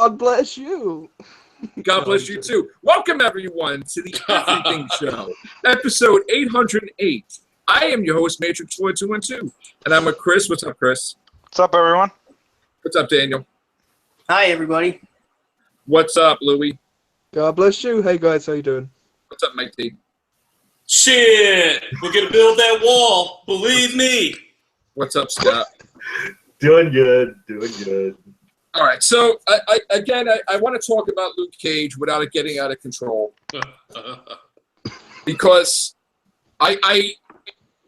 God bless you. God bless you too. Welcome everyone to the Everything Show, episode 808. I am your host, Matrix1212, and I'm with Chris. What's up, Chris? What's up, everyone? What's up, Daniel? Hi, everybody. What's up, Louie? God bless you. Hey guys, how you doing? What's up, Mike D? Shit, we're gonna build that wall. Believe me. What's up, Scott? Doing good. All right, so I want to talk about Luke Cage without it getting out of control, because I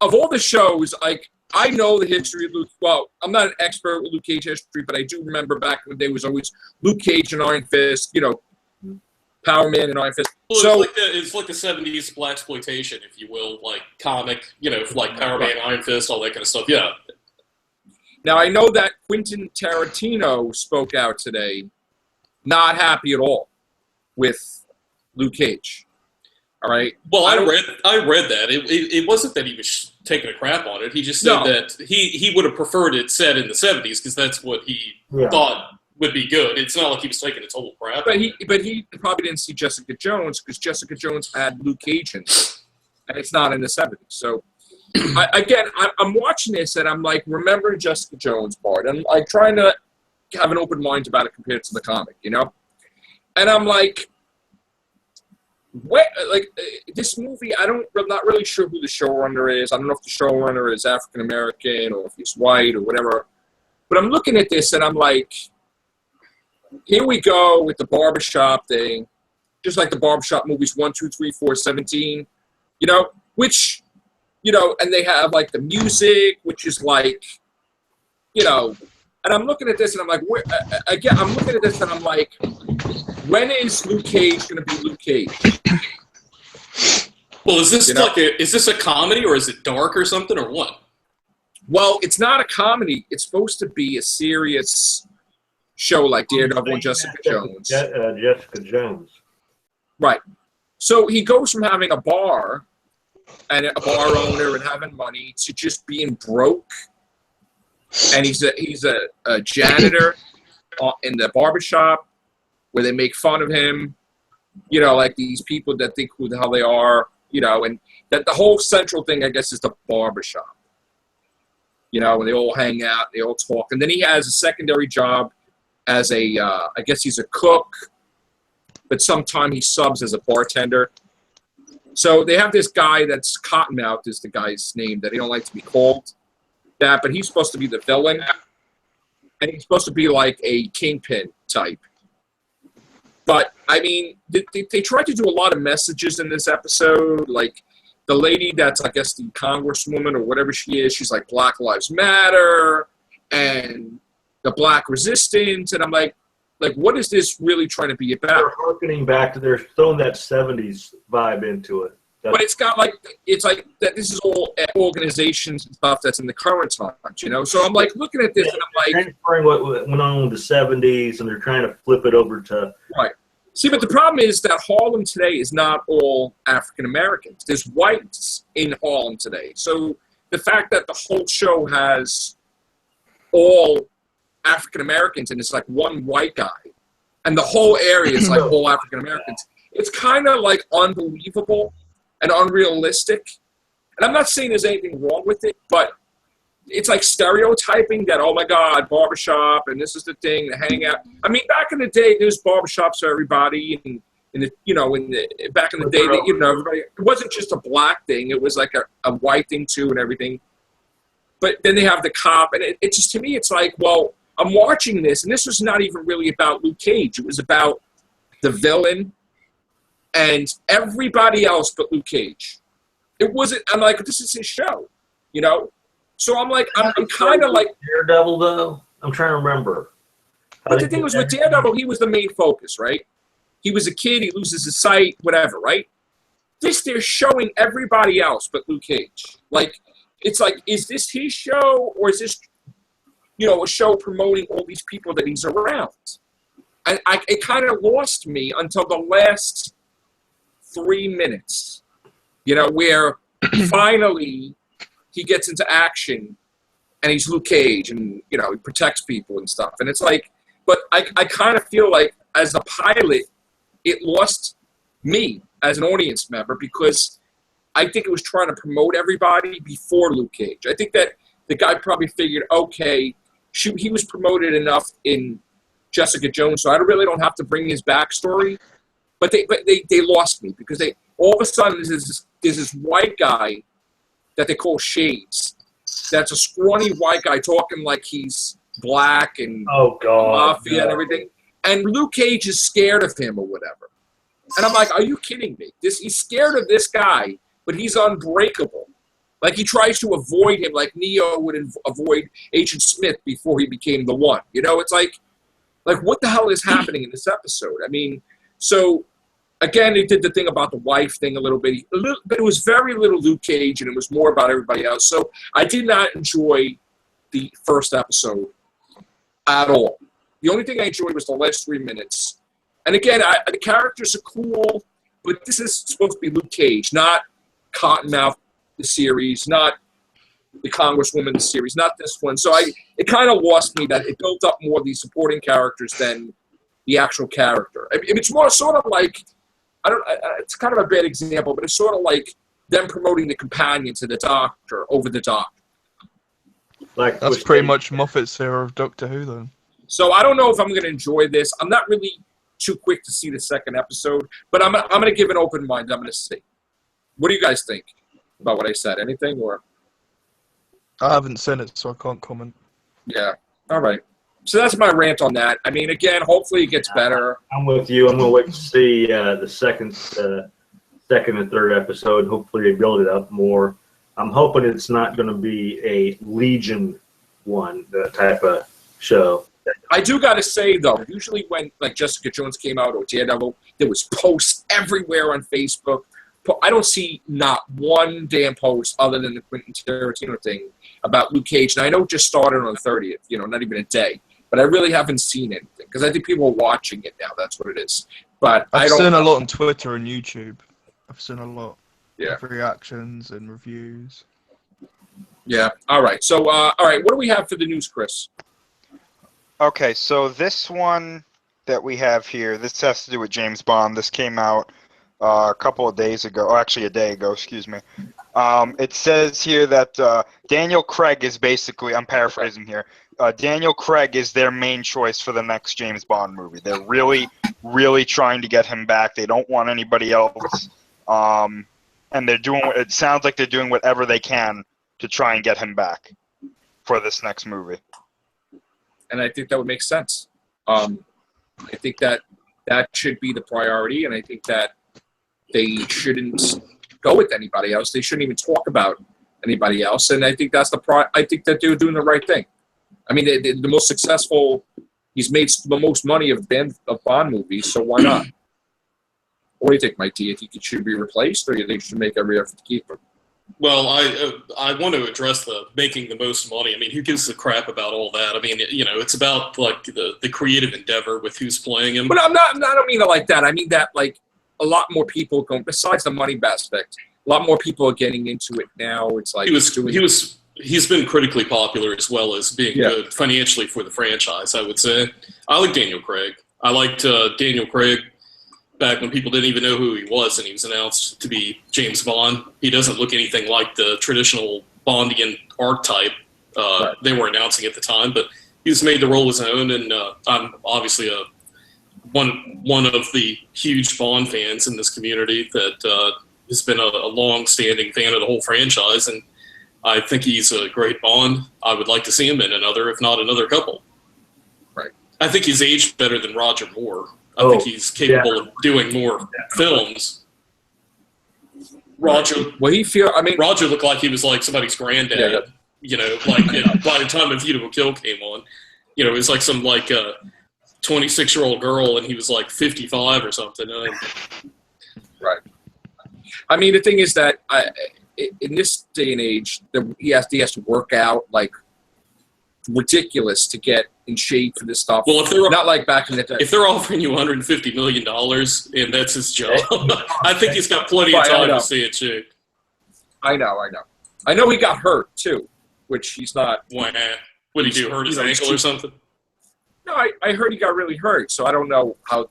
of all the shows, I know the history of Luke. Well, I'm not an expert with Luke Cage history, but I do remember back in the day was always Luke Cage and Iron Fist, Power Man and Iron Fist. Well, So it's like the 70s blaxploitation, if you will, like comic, like Power Man, Iron Fist, all that kind of stuff. Yeah. now I know that Quentin Tarantino spoke out today, not happy at all with Luke Cage. All right. Well, I read that. It wasn't that he was taking a crap on it. He just said that he would have preferred it set in the 70s because that's what he thought would be good. It's not like he was taking a total crap. But he probably didn't see Jessica Jones because Jessica Jones had Luke Cage in it, and it's not in the 70s. So I'm watching this and I'm like, remember Jessica Jones part, and I'm trying to have an open mind about it compared to the comic, and I'm like, this movie, I'm not really sure who the showrunner is. I don't know if the showrunner is African American or if he's white or whatever. But I'm looking at this and I'm like, here we go with the barbershop thing, just like the barbershop movies 1, 2, 3, 4, 17, which, and they have like the music, which is like, and I'm looking at this and I'm like, I'm looking at this and I'm like, when is Luke Cage going to be Luke Cage? Well, is this a comedy or is it dark or something or what? Well, it's not a comedy. It's supposed to be a serious show like Daredevil and Jessica Jones. Jessica Jones. Right. So he goes from having a bar and a bar owner and having money to just being broke. And he's a janitor in the barbershop where they make fun of him, like these people that think who the hell they are, and that the whole central thing, I guess, is the barbershop. When they all hang out, they all talk. And then he has a secondary job as I guess he's a cook, but sometimes he subs as a bartender. So they have this guy that's Cottonmouth is the guy's name that they don't like to be called that, but he's supposed to be the villain. And he's supposed to be like a kingpin type. But, I mean, they tried to do a lot of messages in this episode. Like, the lady that's, I guess, the congresswoman or whatever she is, she's like, Black Lives Matter and the Black Resistance. And I'm like, what is this really trying to be about? They're harkening back to, they're throwing that 70s vibe into it. But it's like that. This is all organizations and stuff that's in the current times, So I'm like looking at this and I'm like, transferring what went on in the 70s, and they're trying to flip it over to right. See, but the problem is that Harlem today is not all African Americans. There's whites in Harlem today. So the fact that the whole show has all African Americans and it's like one white guy, and the whole area is like all African Americans, it's kind of like unbelievable and unrealistic. And I'm not saying there's anything wrong with it, but it's like stereotyping that, oh my God, barbershop, and this is the thing, the hangout. I mean, back in the day, there's barbershops for everybody, and back in the day, everybody, it wasn't just a black thing, it was like a white thing too and everything. But then they have the cop, and it just, to me, it's like, well, I'm watching this, and this was not even really about Luke Cage. It was about the villain and everybody else but Luke Cage. It wasn't, I'm like, this is his show, So I'm like, I'm kind of like Daredevil, though. I'm trying to remember. But the thing was, with Daredevil, he was the main focus, right? He was a kid, he loses his sight, whatever, right? They're showing everybody else but Luke Cage. Like, it's like, is this his show, or is this, a show promoting all these people that he's around? And it kind of lost me until the last 3 minutes, where finally he gets into action and he's Luke Cage and, he protects people and stuff. And it's like, But I kind of feel like as a pilot, it lost me as an audience member because I think it was trying to promote everybody before Luke Cage. I think that the guy probably figured, okay, he was promoted enough in Jessica Jones, so I really don't have to bring his backstory. But they lost me because they all of a sudden there's this white guy that they call Shades. That's a scrawny white guy talking like he's black and mafia and everything. And Luke Cage is scared of him or whatever. And I'm like, are you kidding me? He's scared of this guy, but he's unbreakable. Like he tries to avoid him like Neo would avoid Agent Smith before he became the One. You know, it's like what the hell is happening in this episode? I mean, so again, they did the thing about the wife thing a little bit, but it was very little Luke Cage, and it was more about everybody else. So I did not enjoy the first episode at all. The only thing I enjoyed was the last 3 minutes. And again, the characters are cool, but this is supposed to be Luke Cage, not Cottonmouth, the series, not the Congresswoman, the series, not this one. So it kind of lost me that it built up more of these supporting characters than the actual character. I mean, it's more sort of like, it's kind of a bad example, but it's sort of like them promoting the companion to the Doctor over the Doctor. Like that's pretty much Moffat's era of Doctor Who, then. So I don't know if I'm going to enjoy this. I'm not really too quick to see the second episode, but I'm going to give an open mind. I'm going to see. What do you guys think about what I said? Anything or? I haven't seen it, so I can't comment. Yeah. All right. So that's my rant on that. I mean, again, hopefully it gets better. I'm with you. I'm going to wait to see the second and third episode. Hopefully they build it up more. I'm hoping it's not going to be a Legion one type of show. I do got to say, though, usually when like Jessica Jones came out or Daredevil, there was posts everywhere on Facebook. I don't see not one damn post other than the Quentin Tarantino thing about Luke Cage. And I know it just started on the 30th, not even a day. But I really haven't seen anything because I think people are watching it now. That's what it is. But I've seen a lot on Twitter and YouTube. I've seen a lot of reactions and reviews. Yeah. All right. So, all right. What do we have for the news, Chris? Okay. So this one that we have here, this has to do with James Bond. This came out a couple of days ago, or actually a day ago, excuse me. It says here that Daniel Craig is basically, I'm paraphrasing here, Daniel Craig is their main choice for the next James Bond movie. They're really, really trying to get him back. They don't want anybody else. And it sounds like they're doing whatever they can to try and get him back for this next movie. And I think that would make sense. I think that should be the priority, and I think that they shouldn't go with anybody else. They shouldn't even talk about anybody else, and I think that's I think that they're doing the right thing. I mean, the most successful. He's made the most money of Bond movies, so why not? What do you think, Mike T? You think it should be replaced, or you think you should make every effort to keep him? Well, I want to address the making the most money. I mean, who gives a crap about all that? I mean, it's about like the creative endeavor with who's playing him. But I don't mean it like that. I mean that like a lot more people going besides the money aspect. A lot more people are getting into it now. It's like he's been critically popular as well as being good financially for the franchise, I would say. I like Daniel Craig. I liked Daniel Craig back when people didn't even know who he was, and he was announced to be James Bond. He doesn't look anything like the traditional Bondian archetype they were announcing at the time, but he's made the role his own, and I'm obviously one of the huge Bond fans in this community that has been a long-standing fan of the whole franchise, and I think he's a great Bond. I would like to see him in another, if not another couple. Right. I think he's aged better than Roger Moore. I think he's capable of doing more films. Roger looked like he was like somebody's granddad. By the time A View to a Kill came on, it was like some 26-year-old girl, and he was like 55 or something. Right. I mean, the thing is that in this day and age, he has to work out like ridiculous to get in shape for this stuff. Well, if they're not like back in the day, if they're offering you $150 million and that's his job, I think he's got plenty of time to stay in shape. I know he got hurt too, which he's not. What did he do? Hurt his ankle or something? No, I heard he got really hurt, so I don't know how.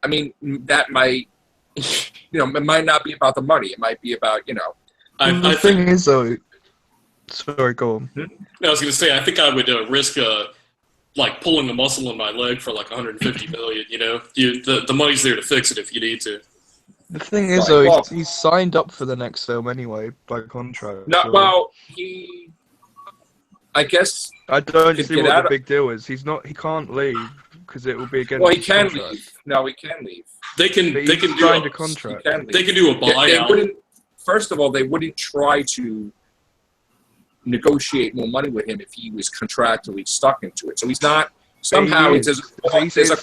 I mean, that might, it might not be about the money. It might be about, The thing is, though. Sorry, go on. I was going to say, I think I would risk like pulling the muscle in my leg for like 150 million. The money's there to fix it if you need to. The thing is, though, he's signed up for the next film anyway by contract. No, so well, I guess. I don't see what the big deal is. He can't leave because it will be against. Well, he can contract. leave. No, he can leave. They can do signed a contract. They can do a buyout. First of all, they wouldn't try to negotiate more money with him if he was contractually stuck into it. So he's not. Somehow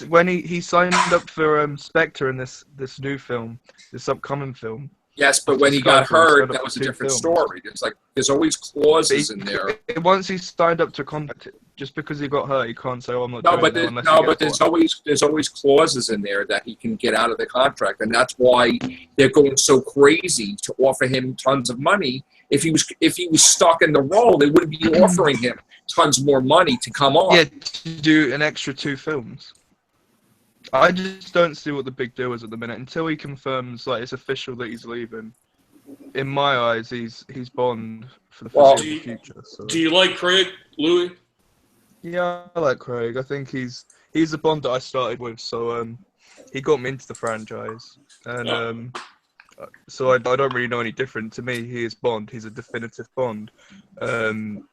when he signed up for Spectre in this new film, this upcoming film. Yes, but when he got hurt, that was a different story. There's always clauses in there. Once he signed up to contract, just because he got hurt, he can't say, "Oh, I'm not." But there's always clauses in there that he can get out of the contract, and that's why they're going so crazy to offer him tons of money. If he was stuck in the role, they wouldn't be offering him tons more money to come on. Yeah, to do an extra 2 films. I just don't see what the big deal is at the minute until he confirms, like, it's official that he's leaving. In my eyes, he's Bond for the foreseeable future. So. Do you like Craig, Louie? Yeah, I like Craig. I think he's the Bond that I started with. So he got me into the franchise, and so I don't really know any different. To me, he is Bond. He's a definitive Bond.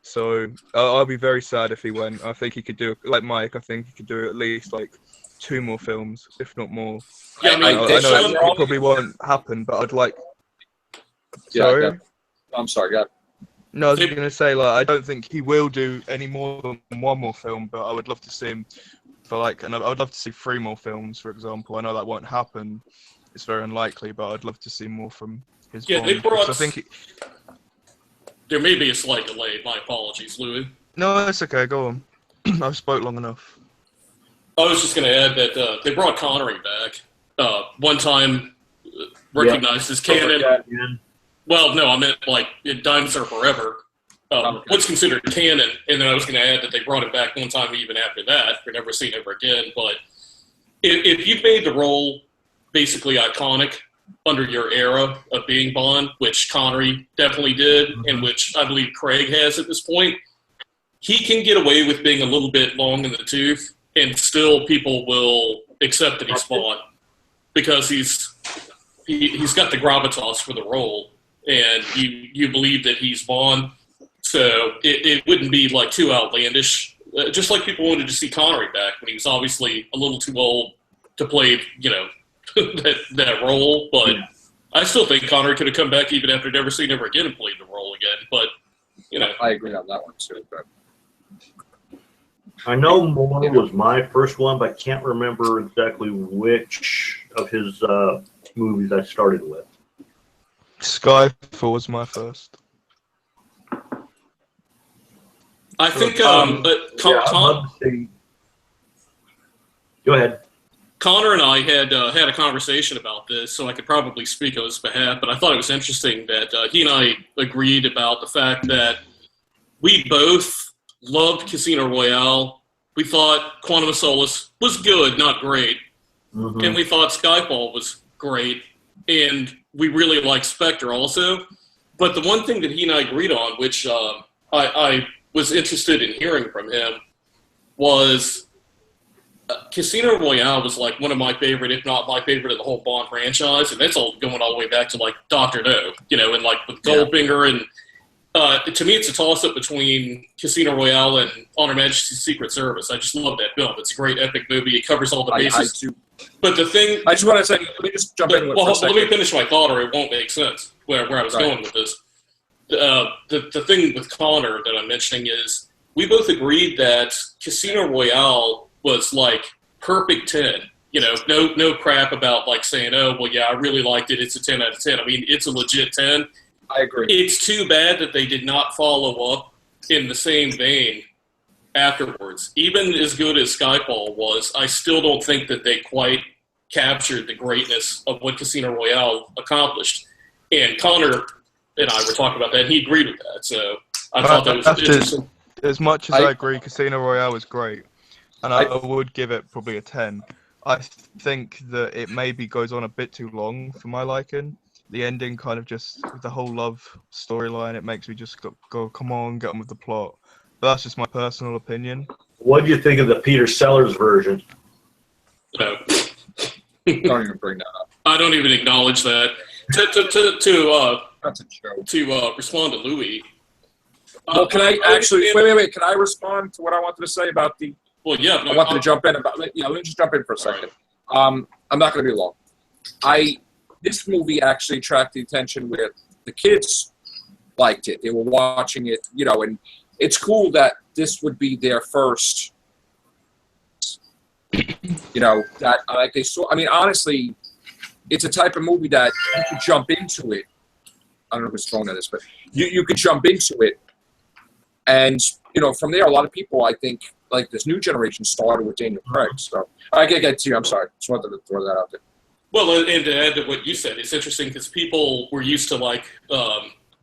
So I'll be very sad if he went. I think he could do, like Mike, I think he could do at least like 2 more films, if not more. Yeah, I know it probably won't happen, but I'd like. Sorry? Yeah. I'm sorry, God. No, I was going to say, like, I don't think he will do any more than 1 more film, but I would love to see him for, like, and I would love to see 3 more films, for example. I know that won't happen. It's very unlikely, but I'd love to see more from his Bond. They brought... I think There may be a slight delay. My apologies, Louie. No, that's okay. Go on. I've spoke long enough. I was just going to add that they brought Connery back. One time recognized as canon. Well, no, I meant like in Dinosaur Forever. What's considered canon, and then I was going to add that they brought him back one time even after that. We're never seen ever again. But if you've made the role basically iconic under your era of being Bond, which Connery definitely did, and which I believe Craig has at this point, he can get away with being a little bit long in the tooth, and still people will accept that he's Bond because he's got the gravitas for the role, and you believe that he's Bond. So it wouldn't be like too outlandish. Just like people wanted to see Connery back when he was obviously a little too old to play, that role. But I still think Connery could have come back even after Never Seen Never Again and played the role again. But I agree on that one too. But I know Moore was my first one, but I can't remember exactly which of his movies I started with. Skyfall was my first. I think Go ahead. Connor and I had a conversation about this, so I could probably speak on his behalf, but I thought it was interesting that he and I agreed about the fact that we both loved Casino Royale. We thought Quantum of Solace was good, not great. Mm-hmm. And we thought Skyfall was great. And we really liked Spectre also. But the one thing that he and I agreed on, which I was interested in hearing from him, was Casino Royale was like one of my favorite, if not my favorite, of the whole Bond franchise. And that's all going all the way back to like Dr. No, and like with Goldfinger and to me, it's a toss-up between Casino Royale and On Her Majesty's Secret Service. I just love that film. It's a great epic movie. It covers all the bases. But the thing... I just want to say... Let me just jump in with let me finish my thought, or it won't make sense where I was going with this. The thing with Connor that I'm mentioning is we both agreed that Casino Royale was like perfect 10. No crap about like saying, oh, well, yeah, I really liked it. It's a 10 out of 10. I mean, it's a legit 10. I agree. It's too bad that they did not follow up in the same vein afterwards. Even as good as Skyfall was, I still don't think that they quite captured the greatness of what Casino Royale accomplished. And Connor and I were talking about that, and he agreed with that. So I thought that was interesting. As much as I agree, Casino Royale was great. and I would give it probably a 10. I think that it maybe goes on a bit too long for my liking. The ending kind of just, with the whole love storyline, it makes me just go, come on, get on with the plot. But that's just my personal opinion. What do you think of the Peter Sellers version? No. Don't even bring that up. I don't even acknowledge that. That's a joke. To respond to Louie. Well, can I actually wait? Can I respond to what I wanted to say about the? Well, yeah. I wanted to jump in about. Let me just jump in for a second. I'm not going to be long. This movie actually attracted attention where the kids liked it. They were watching it, and it's cool that this would be their first. That like they saw. I mean, honestly, it's a type of movie that you could jump into it. I don't know whose phone that is, but you could jump into it, and from there, a lot of people, I think, like this new generation, started with Daniel Craig. So I get to you. I'm sorry, just wanted to throw that out there. Well, and to add to what you said, it's interesting because people were used to like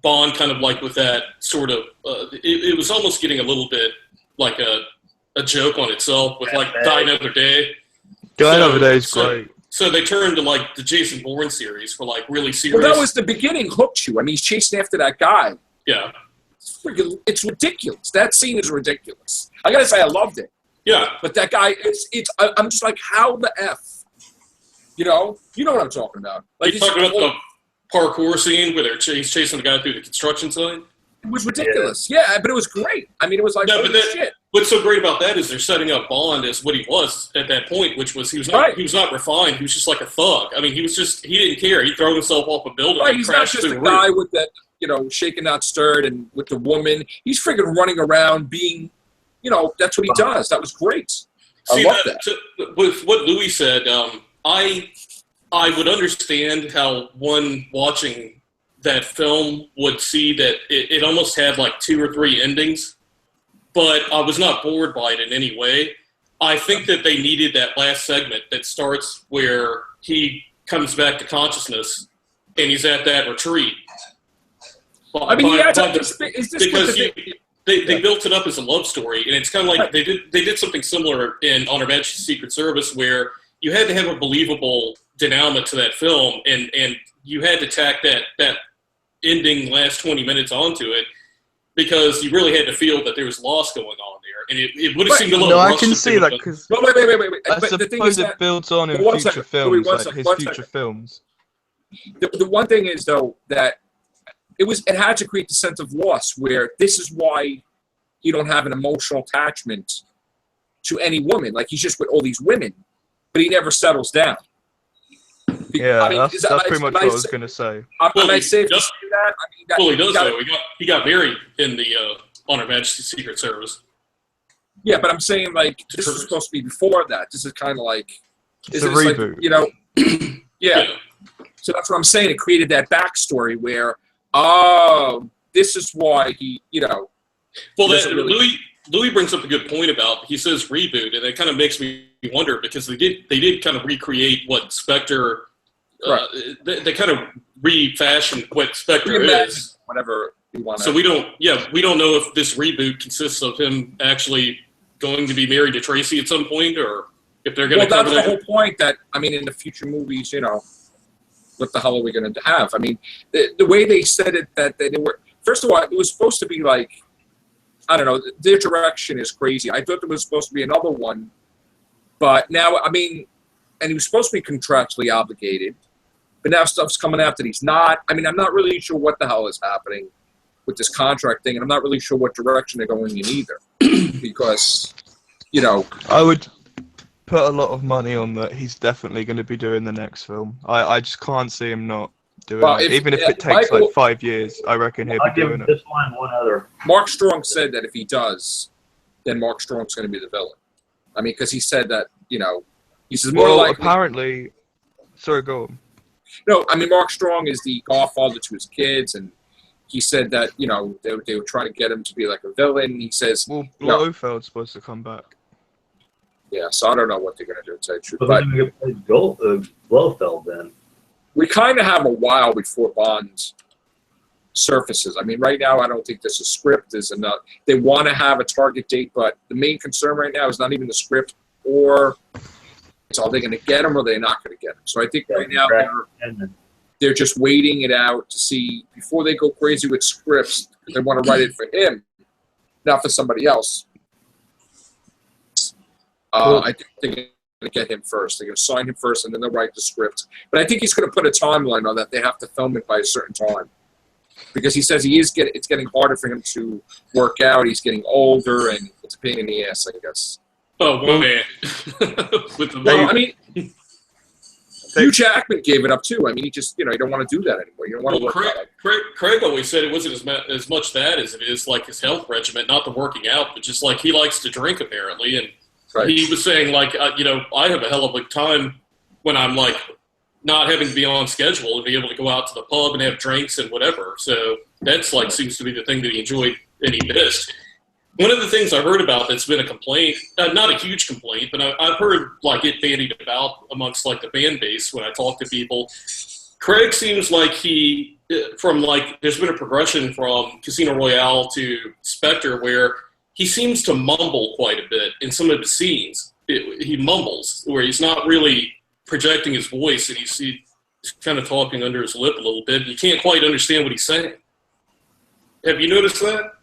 Bond, kind of like with that sort of. It was almost getting a little bit like a joke on itself with like Die Another Day. Die Another Day is great. So they turned to like the Jason Bourne series for like really serious. Well, that was the beginning. Hooked you. I mean, he's chasing after that guy. Yeah. It's ridiculous. That scene is ridiculous. I gotta say, I loved it. Yeah. But that guy, I'm just like, how the F? You know what I'm talking about. Like, you talking about the parkour scene where he's chasing the guy through the construction site? It was ridiculous. Yeah, but it was great. I mean, it was like, no, shit. What's so great about that is they're setting up Bond as what he was at that point, which was he was not refined. He was just like a thug. I mean, he didn't care. He threw himself off a building. Right, he's not just a guy with that, shaking that stirred and with the woman. He's friggin' running around being, that's what he does. That was great. I love that. With what Louie said, I would understand how one watching that film would see that it almost had like 2 or 3 endings, but I was not bored by it in any way. I think that they needed that last segment that starts where he comes back to consciousness and he's at that retreat. I mean, they built it up as a love story, and it's kind of like they did something similar in On Her Majesty's Secret Service, where you had to have a believable denouement to that film, and you had to tack that ending last 20 minutes onto it, because you really had to feel that there was loss going on there, and it would have seemed a little. No, I can see that because. Wait. I suppose it builds on in future films, like his future films. The one thing is though that it had to create the sense of loss, where this is why you don't have an emotional attachment to any woman. Like, he's just with all these women, but he never settles down. Yeah, I mean, that's pretty much what I was going to say. Am I safe to say that? I mean, he does, though. He got married in the On Her Majesty's Secret Service. Yeah, but I'm saying, like, this was supposed to be before that. This is kind of like... It's a reboot. Like, yeah. So that's what I'm saying. It created that backstory where, this is why he, Well, Louie brings up a good point about, he says reboot, and it kind of makes me wonder, because they did kind of recreate what Spectre... Right. They kind of refashioned what Spectre is. Whatever you want. So we don't know if this reboot consists of him actually going to be married to Tracy at some point, or if they're going to. Well, that's the whole point. That in the future movies, what the hell are we going to have? I mean, the way they said it, that they were. First of all, it was supposed to be like, I don't know. Their direction is crazy. I thought there was supposed to be another one, but now, and he was supposed to be contractually obligated. But now stuff's coming out that he's not. I mean, I'm not really sure what the hell is happening with this contract thing, and I'm not really sure what direction they're going in either. Because, I would put a lot of money on that he's definitely going to be doing the next film. I just can't see him not doing it. Even if it takes like 5 years, I reckon he'll be doing it. This line one other. Mark Strong said that if he does, then Mark Strong's going to be the villain. I mean, because he said that, he says more likely. Apparently, sorry, go on. No, I mean, Mark Strong is the godfather to his kids, and he said that, they were trying to get him to be like a villain. He says... Well, Blofeld's supposed to come back. Yeah, so I don't know what they're going to do, to tell you the truth. But they're going to get Blofeld then. We kind of have a while before Bond surfaces. I mean, right now, I don't think this is script is enough. They want to have a target date, but the main concern right now is not even the script or it's are they going to get them or they're not going to get them. So I think right now they're just waiting it out to see before they go crazy with scripts. They want to write it for him, not for somebody else. I think they're going to get him first. They're going to sign him first, and then they'll write the script. But I think he's going to put a timeline on that. They have to film it by a certain time. Because he says it's getting harder for him to work out. He's getting older, and it's a pain in the ass, I guess. Oh, man. I mean, Hugh Jackman gave it up, too. I mean, he just, you don't want to do that anymore. You don't want to work out. Craig always said it wasn't as much that as it is like his health regimen, not the working out, but just like he likes to drink, apparently. And he was saying, like, I have a hell of a time when I'm, like, not having to be on schedule and be able to go out to the pub and have drinks and whatever. So that's like seems to be the thing that he enjoyed and he missed. One of the things I heard about that's been a complaint, not a huge complaint, but I've heard like it bandied about amongst like the fan base when I talk to people. Craig seems like there's been a progression from Casino Royale to Spectre where he seems to mumble quite a bit in some of the scenes. He mumbles where he's not really projecting his voice, and he's kind of talking under his lip a little bit. And you can't quite understand what he's saying. Have you noticed that?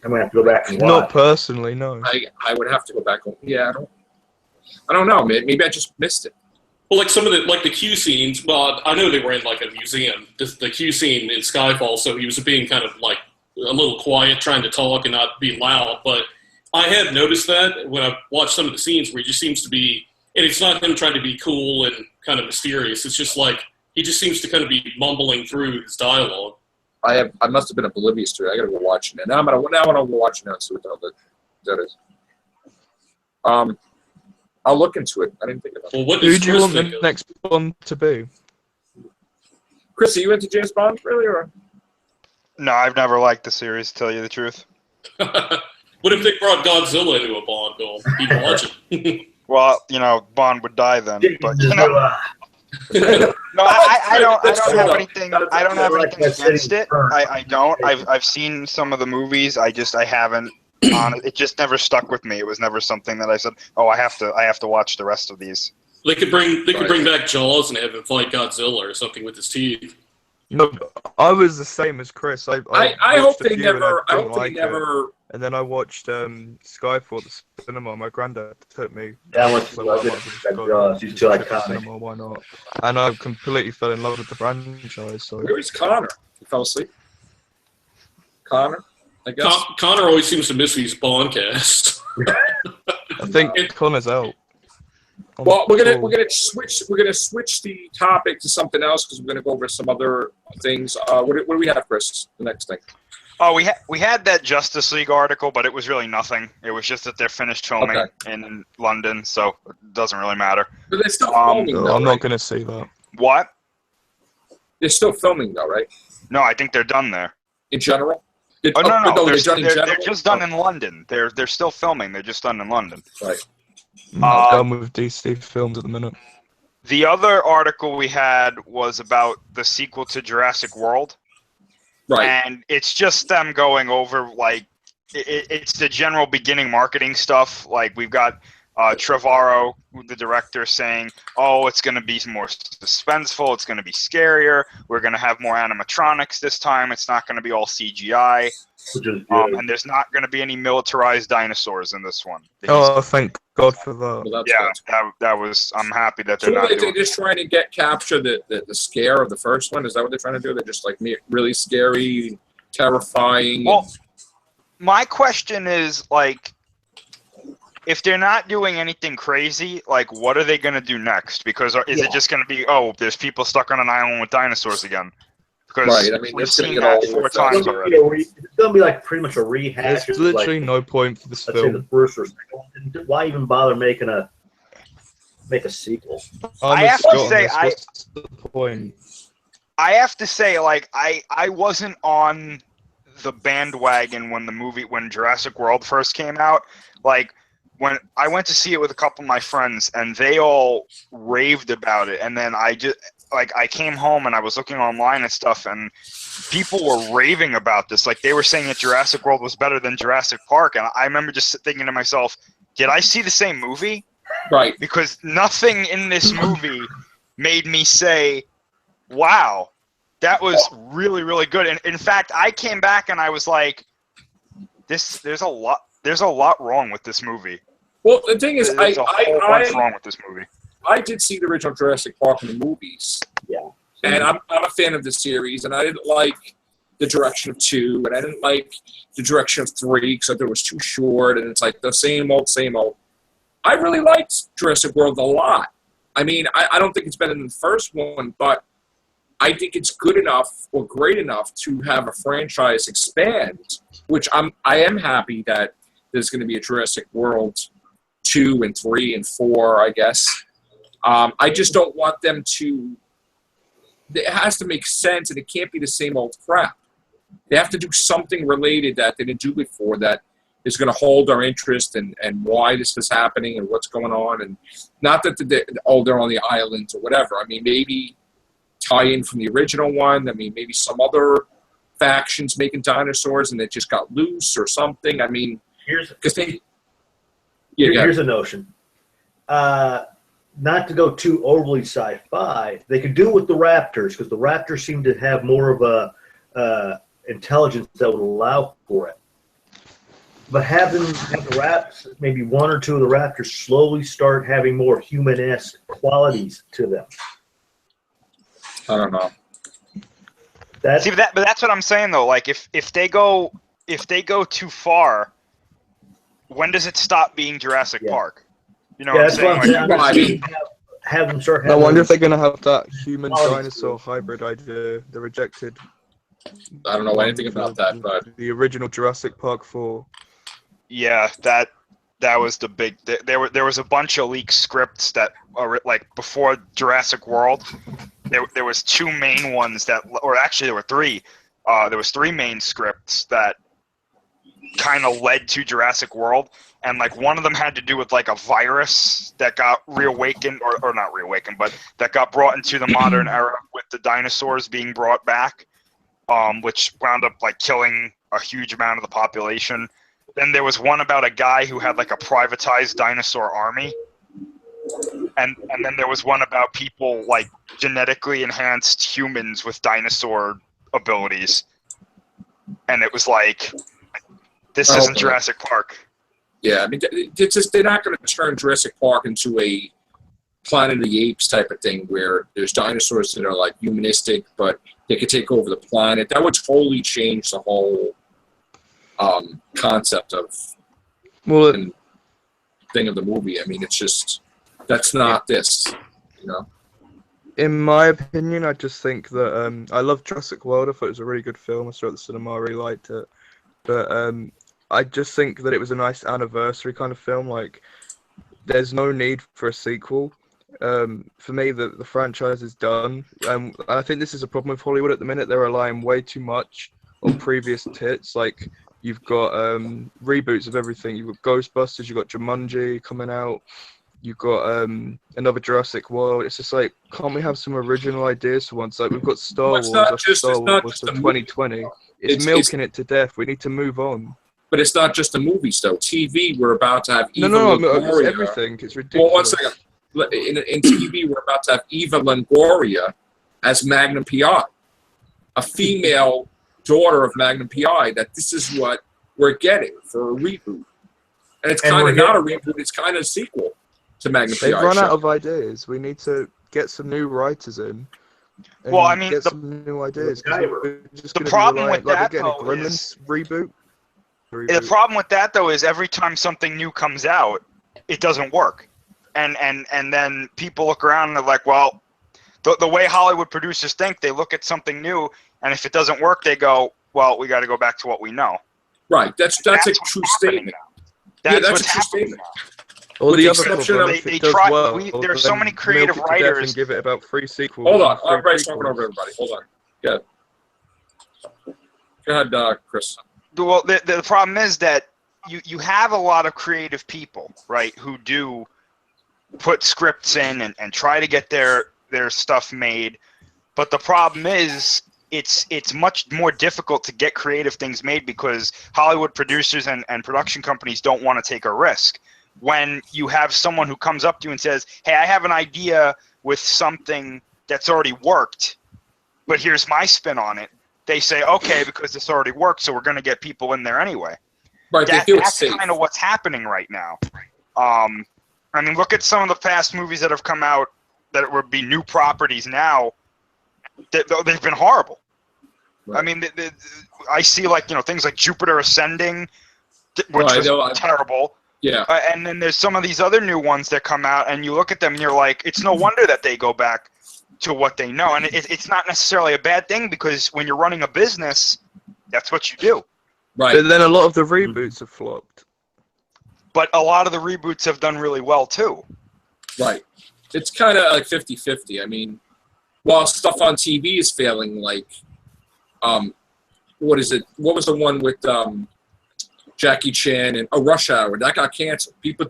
I'm gonna have to go back and watch. Not personally, no. I would have to go back. Yeah, I don't know. Maybe I just missed it. Well, like some of the Q scenes. Well, I know they were in like a museum. The Q scene in Skyfall, so he was being kind of like a little quiet, trying to talk and not be loud. But I have noticed that when I watched some of the scenes where he just seems to be. And it's not him trying to be cool and kind of mysterious. It's just like he just seems to kind of be mumbling through his dialogue. I must have been oblivious to it. I got to go watch it now. I'm gonna go watch it now and see what the hell that is. I'll look into it. I didn't think about it. Well, what Who does do you Chris want think the of? next Bond to be? Chris, are you into James Bond really, or? No, I've never liked the series, to tell you the truth. What if they brought Godzilla into a Bond film? You'd watch it. Well, Bond would die then. But no, I don't have anything. I don't have anything against it. I don't. I've seen some of the movies. I haven't. It just never stuck with me. It was never something that I said, "Oh, I have to watch the rest of these." They could bring back Jaws and have him fight Godzilla or something with his teeth. No, I was the same as Chris. I hope watched a they few and never. I didn't hope they like it. never. And then I watched Skyfall at the cinema. My granddad took me. Yeah, I went to So I might as well just go She's too to the iconic. cinema, why not? And I completely fell in love with the franchise. So Where is Connor? He fell asleep. Connor, I guess. Connor always seems to miss these Bond casts. I think Connor's out. Well, we're gonna switch the topic to something else because we're gonna go over some other things. What do we have, Chris? The next thing. Oh, we had that Justice League article, but it was really nothing. It was just that they're finished filming in London, so it doesn't really matter. But they're still filming, No, though, I'm right? not going to see that. What? They're still filming, though, right? No, I think they're done there. In general. Oh no, they're done in they're general. just done in London. They're still filming. They're just done in London. Right. I'm done with DC films at the minute. The other article we had was about the sequel to Jurassic World. Right. And it's just them going over, like, it's the general beginning marketing stuff. Like, we've got Trevorrow, the director, saying, oh, it's going to be more suspenseful, it's going to be scarier, we're going to have more animatronics this time, it's not going to be all CGI. And there's not going to be any militarized dinosaurs in this one. Oh, thank God for that. Well, That was. I'm happy that they're so not they're doing. just trying to capture the scare of the first one. Is that what they're trying to do? They're just like really scary, terrifying. Well, my question is, like, if they're not doing anything crazy, like, what are they going to do next? Because is it just going to be, oh, there's people stuck on an island with dinosaurs again? Because right. I mean, we've it's gonna seen get that all 4 times already. It's going to be like pretty much a rehash. There's of, literally like, no point for this let's say the film. first or second. Why even bother make a sequel? I have to say, What's the point? I have to say, like, I wasn't on the bandwagon when Jurassic World first came out. Like, when I went to see it with a couple of my friends, and they all raved about it, and then like I came home and I was looking online and stuff, and people were raving about this. Like they were saying that Jurassic World was better than Jurassic Park, and I remember just thinking to myself, did I see the same movie? Right. Because nothing in this movie made me say, wow, that was really, really good. And in fact, I came back and I was like, there's a lot wrong with this movie. Well, the thing is, There's a whole bunch wrong with this movie. I did see the original Jurassic Park in the movies. Yeah. And I'm a fan of the series, and I didn't like the direction of 2, and I didn't like the direction of 3 because I thought it was too short, and it's like the same old, same old. I really liked Jurassic World a lot. I mean, I don't think it's better than the first one, but I think it's good enough or great enough to have a franchise expand, which I am happy that there's going to be a Jurassic World 2 and 3 and 4, I guess. I just don't want them to... It has to make sense, and it can't be the same old crap. They have to do something related that they didn't do before that is going to hold our interest and why this is happening and what's going on. And not that they're on the islands or whatever. I mean, maybe tie in from the original one. I mean, maybe some other factions making dinosaurs and they just got loose or something. I mean, here's a notion. Not to go too overly sci-fi, they could do it with the raptors because the raptors seem to have more of a intelligence that would allow for it. But have the raps, maybe 1 or 2 of the raptors slowly start having more human-esque qualities to them. I don't know. But that's what I'm saying though. Like if they go too far, when does it stop being Jurassic Park? You know what I'm saying? Like, have them start having... I wonder if they're going to have that human-dinosaur hybrid idea. They rejected. I don't know anything about that, but... The original Jurassic Park 4. Yeah, that was the big... There was a bunch of leaked scripts that are, like, before Jurassic World. There was 2 main ones that... Or actually, there were 3. There was 3 main scripts that kind of led to Jurassic World. And, like, one of them had to do with, like, a virus that got reawakened, or not reawakened, but that got brought into the modern era with the dinosaurs being brought back, which wound up, like, killing a huge amount of the population. Then there was one about a guy who had, like, a privatized dinosaur army. And then there was one about people, like, genetically enhanced humans with dinosaur abilities. And it was like, this isn't Jurassic Park. Yeah, I mean, it's just, they're not going to turn Jurassic Park into a Planet of the Apes type of thing where there's dinosaurs that are like humanistic, but they could take over the planet. That would totally change the whole concept of thing of the movie. I mean, it's just, that's not this, you know? In my opinion, I just think that I love Jurassic World. I thought it was a really good film. I saw it at the cinema. I really liked it. But I just think that it was a nice anniversary kind of film. Like, there's no need for a sequel. For me, the franchise is done. I think this is a problem with Hollywood at the minute. They're relying way too much on previous hits. Like, you've got reboots of everything. You've got Ghostbusters, you've got Jumanji coming out. You've got another Jurassic World. It's just like, can't we have some original ideas for once? Like, we've got Star Wars after Star Wars for 2020. It's milking it to death. We need to move on. But it's not just the movies, though. TV, we're about to have Eva Longoria. It's everything. It's ridiculous. Well, 1 second. In TV, we're about to have Eva Longoria as Magnum P.I., a female daughter of Magnum P.I., that this is what we're getting for a reboot. And it's kind of not a reboot. It's kind of a sequel to Magnum P.I. They've run out of ideas. We need to get some new writers in. Well, I mean, get some new ideas. The problem with that, though, is... reboot. The problem with that, though, is every time something new comes out, it doesn't work. And then people look around and they're like, well, the way Hollywood producers think, they look at something new, and if it doesn't work, they go, well, we got to go back to what we know. Right. That's a true statement. That's what's happening now. Well, the other problem, there's so many creative writers. And give it about 3 sequels. Hold on. Everybody's talking over everybody. Hold on. Go ahead, Chris. Well, the problem is that you have a lot of creative people, right, who do put scripts in and try to get their there's stuff made, but the problem is it's much more difficult to get creative things made because Hollywood producers and production companies don't want to take a risk. When you have someone who comes up to you and says, hey, I have an idea with something that's already worked, but here's my spin on it, they say, okay, because this already worked, so we're going to get people in there anyway. Right, That's kind of what's happening right now. I mean, look at some of the past movies that have come out that would be new properties now. They've been horrible. Right. I mean, I see things like Jupiter Ascending, which was terrible. Yeah. And then there's some of these other new ones that come out, and you look at them and you're like, it's no wonder that they go back to what they know. And it's not necessarily a bad thing because when you're running a business, that's what you do. Right. But then a lot of the reboots have flopped. But a lot of the reboots have done really well too. Right. It's kind of like 50-50. I mean, while stuff on TV is failing, like, what is it? What was the one with Jackie Chan and Rush Hour? That got canceled. People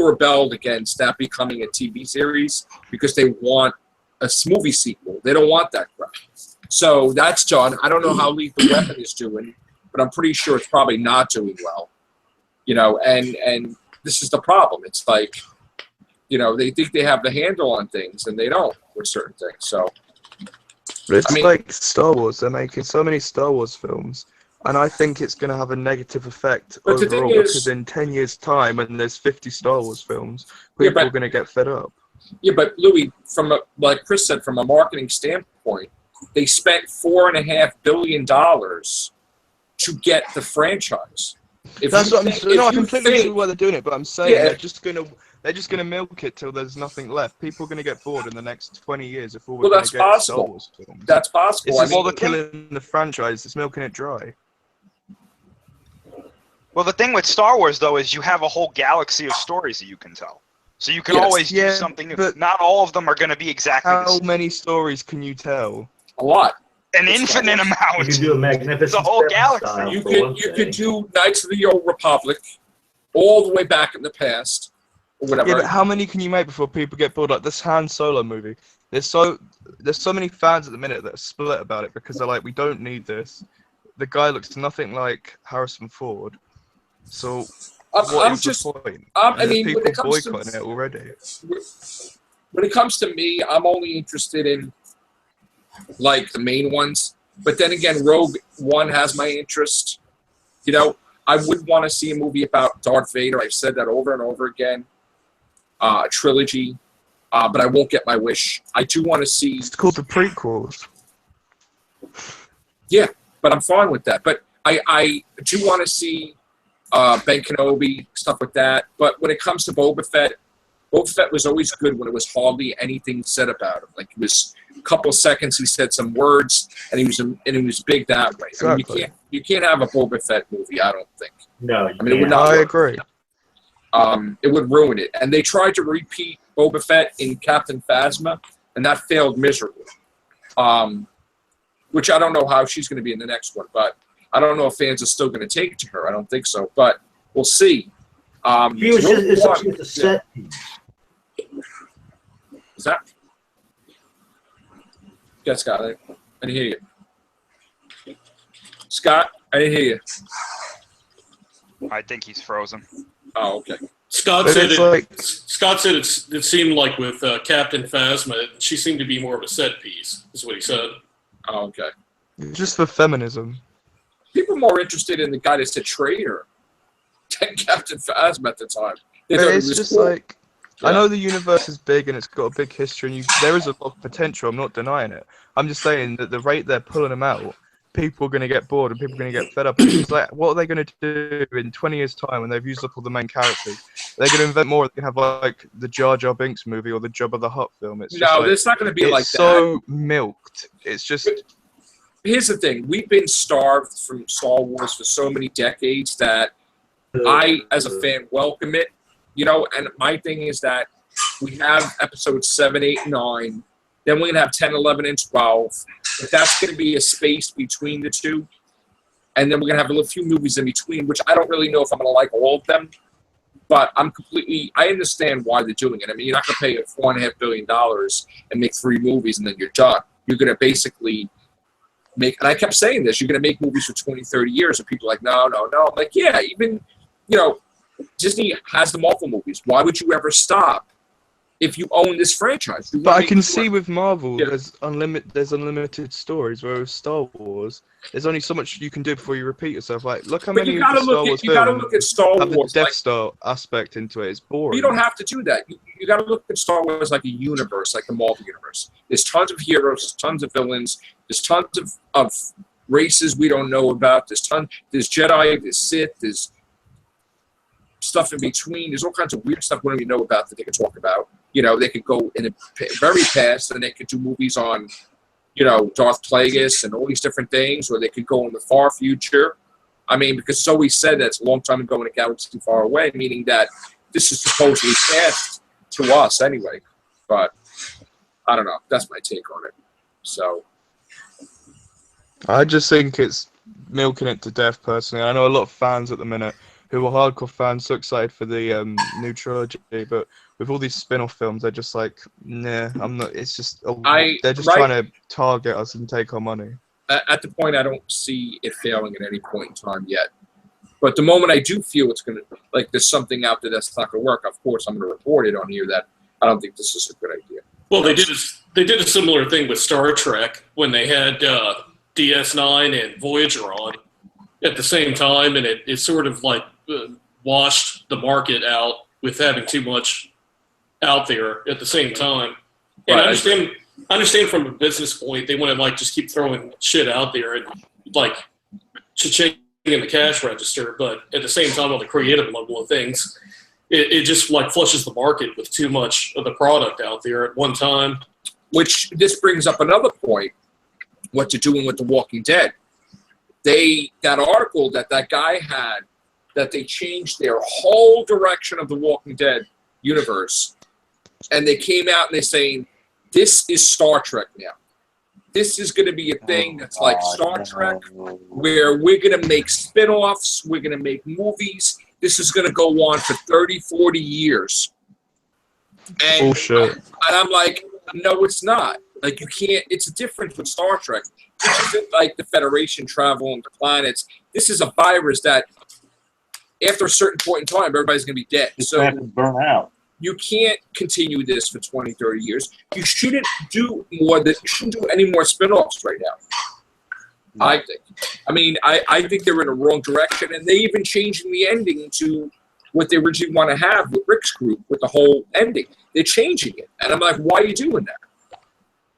rebelled against that becoming a TV series because they want a movie sequel. They don't want that crap. So that's done. I don't know how Lethal Weapon is doing, but I'm pretty sure it's probably not doing well. And this is the problem. It's like, they think they have the handle on things, and they don't with certain things. So, it's like Star Wars. They're making so many Star Wars films, and I think it's going to have a negative effect overall because in 10 years' time, when there's 50 Star Wars films, people are going to get fed up. Yeah, but Louie, like Chris said, from a marketing standpoint, they spent $4.5 billion to get the franchise. That's what I'm saying. No, I completely see why they're doing it, but I'm saying they're just gonna milk it till there's nothing left. People are gonna get bored in the next 20 years if all we're gonna get Star Wars films. That's possible. It's they're killing the franchise. It's milking it dry. Well, the thing with Star Wars though is you have a whole galaxy of stories that you can tell, so you can always do something new. But not all of them are gonna be exactly the same. How many stories can you tell? A lot. An infinite amount. You can do a magnificent. The whole galaxy. You could do Knights of the Old Republic, all the way back in the past, or whatever. Yeah, but how many can you make before people get bored? Like this Han Solo movie. There's so many fans at the minute that are split about it because they're like, we don't need this. The guy looks nothing like Harrison Ford. So what's the point? I mean, people boycotting it already. When it comes to me, I'm only interested in like the main ones, but then again, Rogue One has my interest. I would want to see a movie about Darth Vader. I've said that over and over again. A trilogy, but I won't get my wish. I do want to see. It's called the prequels. Yeah, but I'm fine with that. But I do want to see Ben Kenobi, stuff like that. But when it comes to Boba Fett was always good when it was hardly anything said about him. Like it was a couple of seconds, he said some words, and it was big that way. Exactly. I mean, you can't have a Boba Fett movie. I don't think. No, it would not. I agree. It would ruin it. And they tried to repeat Boba Fett in Captain Phasma, and that failed miserably. Which I don't know how she's going to be in the next one, but I don't know if fans are still going to take to her. I don't think so, but we'll see. It's a set piece. Is that? Yeah, Scott, I didn't hear you. Scott, I didn't hear you. I think he's frozen. Oh, okay. Scott said it seemed like with Captain Phasma, she seemed to be more of a set piece, is what he said. Oh, okay. Just for feminism. People are more interested in the guy that said traitor than Captain Phasma at the time. It's just cool. Like, yeah. I know the universe is big and it's got a big history, and there is a lot of potential. I'm not denying it. I'm just saying that the rate they're pulling them out, people are going to get bored and people are going to get fed up. It's like, what are they going to do in 20 years' time when they've used up all the main characters? They're going to invent more. They have like the Jar Jar Binks movie or the Jabba the Hutt film. It's just it's not going to be like that. It's so milked. It's just. Here's the thing: we've been starved from Star Wars for so many decades that I, as a fan, welcome it. And my thing is that we have episodes 7, 8, 9. Then we're going to have 10, 11, and 12. But that's going to be a space between the two. And then we're going to have a few movies in between, which I don't really know if I'm going to like all of them. But I understand why they're doing it. I mean, you're not going to pay $4.5 billion and make 3 movies and then you're done. You're going to basically make, and I kept saying this, you're going to make movies for 20, 30 years, and people are like, no. I'm like, yeah, even, Disney has the Marvel movies. Why would you ever stop if you own this franchise? But I can see with Marvel, there's unlimited stories, whereas with Star Wars, there's only so much you can do before you repeat yourself. Like, look how many of the Star Wars films look at Star have the Wars Death Star aspect into it. It's boring. You don't have to do that. You got to look at Star Wars like a universe, like the Marvel universe. There's tons of heroes, there's tons of villains, there's tons of races we don't know about. There's Jedi, there's Sith, there's stuff in between. There's all kinds of weird stuff we don't even know about that they can talk about. They could go in the very past and they could do movies on, Darth Plagueis and all these different things, or they could go in the far future. I mean, because it's always said that it's a long time ago in a galaxy far away, meaning that this is supposedly past to us anyway. But I don't know. That's my take on it. So I just think it's milking it to death, personally. I know a lot of fans at the minute who are hardcore fans, so excited for the new trilogy, but with all these spin-off films, they're just like, nah, I'm not. It's just they're just trying to target us and take our money. At the point, I don't see it failing at any point in time yet. But the moment I do feel it's going to, like, there's something out there that's not going to work, of course, I'm going to report it on here that I don't think this is a good idea. Well, they did a similar thing with Star Trek when they had DS9 and Voyager on at the same time, and it sort of like washed the market out with having too much out there at the same time. And I understand from a business point, they want to like just keep throwing shit out there and like cha-ching in the cash register, but at the same time, on the creative level of things, it just like flushes the market with too much of the product out there at one time. Which this brings up another point: what you're doing with The Walking Dead. That article that guy had, that they changed their whole direction of The Walking Dead universe, and they came out and they're saying, this is Star Trek now. This is going to be a thing that's like Star Trek, where we're going to make spin-offs, we're going to make movies. This is going to go on for 30, 40 years. And, bullshit. And I'm like, no, it's not. Like, you can't, it's a difference with Star Trek. This isn't like the Federation traveling the planets. This is a virus that, after a certain point in time, everybody's going to be dead. So have to burn out. You can't continue this for 20, 30 years. You shouldn't do any more spin-offs right now. No. I think. I mean, I think they're in a wrong direction, and they even changing the ending to what they originally want to have with Rick's group, with the whole ending. They're changing it. And I'm like, why are you doing that?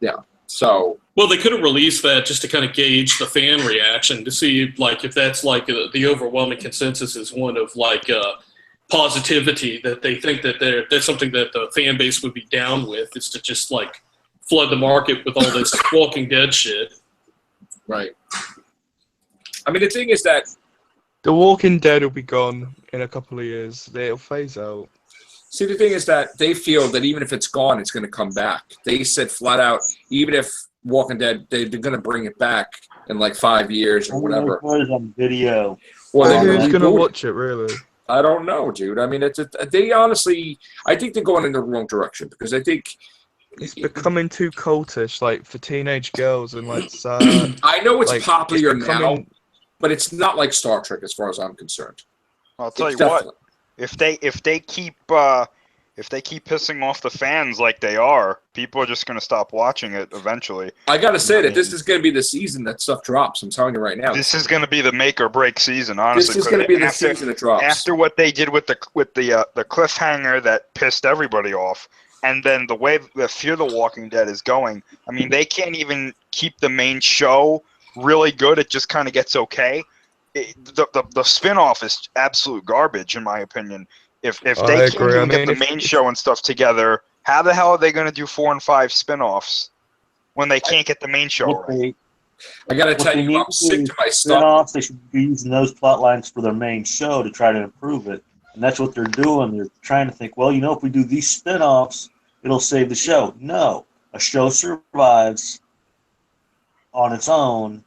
Yeah. So. Well, they could have released that just to kind of gauge the fan reaction to see, like, if that's like the overwhelming consensus is one of like positivity, that they think that that's something that the fan base would be down with, is to just like flood the market with all this Walking Dead shit. Right. I mean, the thing is that The Walking Dead will be gone in a couple of years. They'll phase out. See, the thing is that they feel that even if it's gone, it's going to come back. They said flat out, even if Walking Dead, they're going to bring it back in like 5 years or whatever. What on video? Well, who's going to watch it, really? I don't know, dude. I mean, they honestly, I think they're going in the wrong direction, because I think it's becoming too cultish, like for teenage girls and like sad. I know it's like, popular now, but it's not like Star Trek as far as I'm concerned. I'll tell you what, if they keep pissing off the fans like they are, people are just going to stop watching it eventually. I got to say that this is going to be the season that stuff drops. I'm telling you right now. This is going to be the make or break season, honestly. This is going to be the season that drops. After what they did with the cliffhanger that pissed everybody off, and then the way the Fear the Walking Dead is going, I mean, they can't even keep the main show really good. It just kind of gets okay. The spin-off is absolute garbage, in my opinion. If they can't even get the main show and stuff together, how the hell are they going to do 4 and 5 spin-offs when they can't get the main show right? I got to tell you, I'm sick to my stomach. They should be using those plot lines for their main show to try to improve it. And that's what they're doing. They're trying to think, well, you know, if we do these spin-offs, it'll save the show. No. A show survives on its own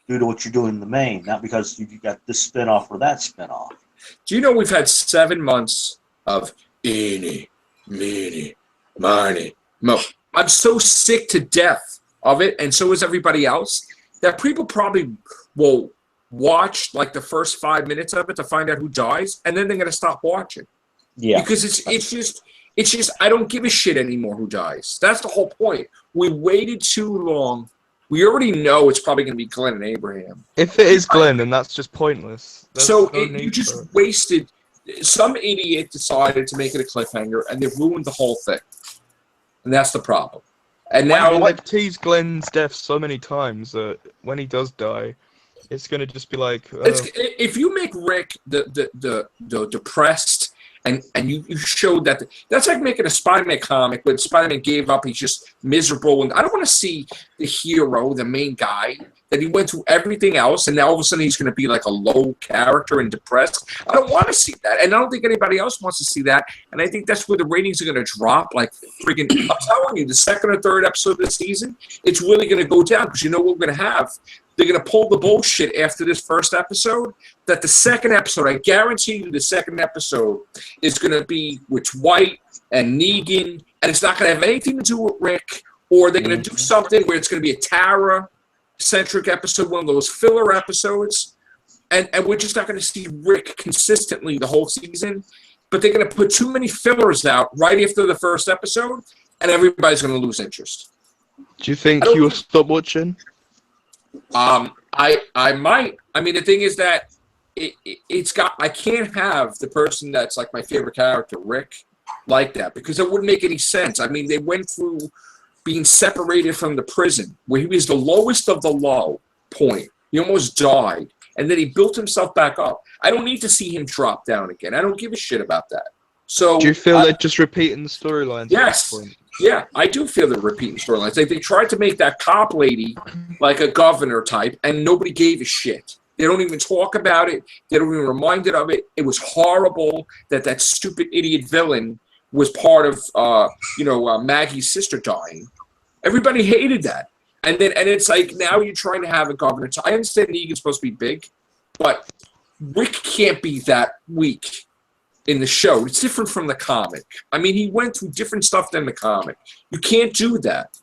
due to what you're doing in the main, not because you've got this spin-off or that spin-off. Do you know we've had 7 months of eeny, meeny, miny, mo. I'm so sick to death of it, and so is everybody else, that people probably will watch like the first 5 minutes of it to find out who dies, and then they're gonna stop watching. Yeah. Because it's just I don't give a shit anymore who dies. That's the whole point. We waited too long. We already know it's probably going to be Glenn and Abraham. If it is Glenn, then that's just pointless. There's So no you need for just it. wasted. Some idiot decided to make it a cliffhanger, and they've ruined the whole thing. And that's the problem. And now, They've teased Glenn's death so many times that when he does die, it's gonna just be like. if you make Rick the depressed. And you showed that that's like making a Spider-Man comic when Spider-Man gave up, he's just miserable. And I don't want to see the hero, the main guy, that he went through everything else, and now all of a sudden he's going to be like a low character and depressed. I don't want to see that, and I don't think anybody else wants to see that. And I think that's where the ratings are going to drop. Like freaking, I'm telling you, the second or third episode of the season, it's really going to go down because you know what we're going to have. They're going to pull the bullshit after this first episode, that the second episode, I guarantee you the second episode is going to be with White and Negan, and it's not going to have anything to do with Rick, or they're going to do something where it's going to be a Tara-centric episode, one of those filler episodes, and we're just not going to see Rick consistently the whole season, but they're going to put too many fillers out right after the first episode, and everybody's going to lose interest. Do you think you'll stop watching? I might. I mean, the thing is that it's got. I can't have the person that's like my favorite character, Rick, like that, because it wouldn't make any sense. I mean, they went through being separated from the prison where he was the lowest of the low point. He almost died, and then he built himself back up. I don't need to see him drop down again. I don't give a shit about that. So, do you feel they're just repeating the storylines? Yes. At this point? Yeah, I do feel they're repeating storylines. They tried to make that cop lady like a governor type, and nobody gave a shit. They don't even talk about it. They don't even remind it of it. It was horrible that stupid idiot villain was part of, Maggie's sister dying. Everybody hated that. And it's like now you're trying to have a governor. I understand Negan's supposed to be big, but Rick can't be that weak in the show. It's different from the comic. I mean, he went through different stuff than the comic. You can't do that.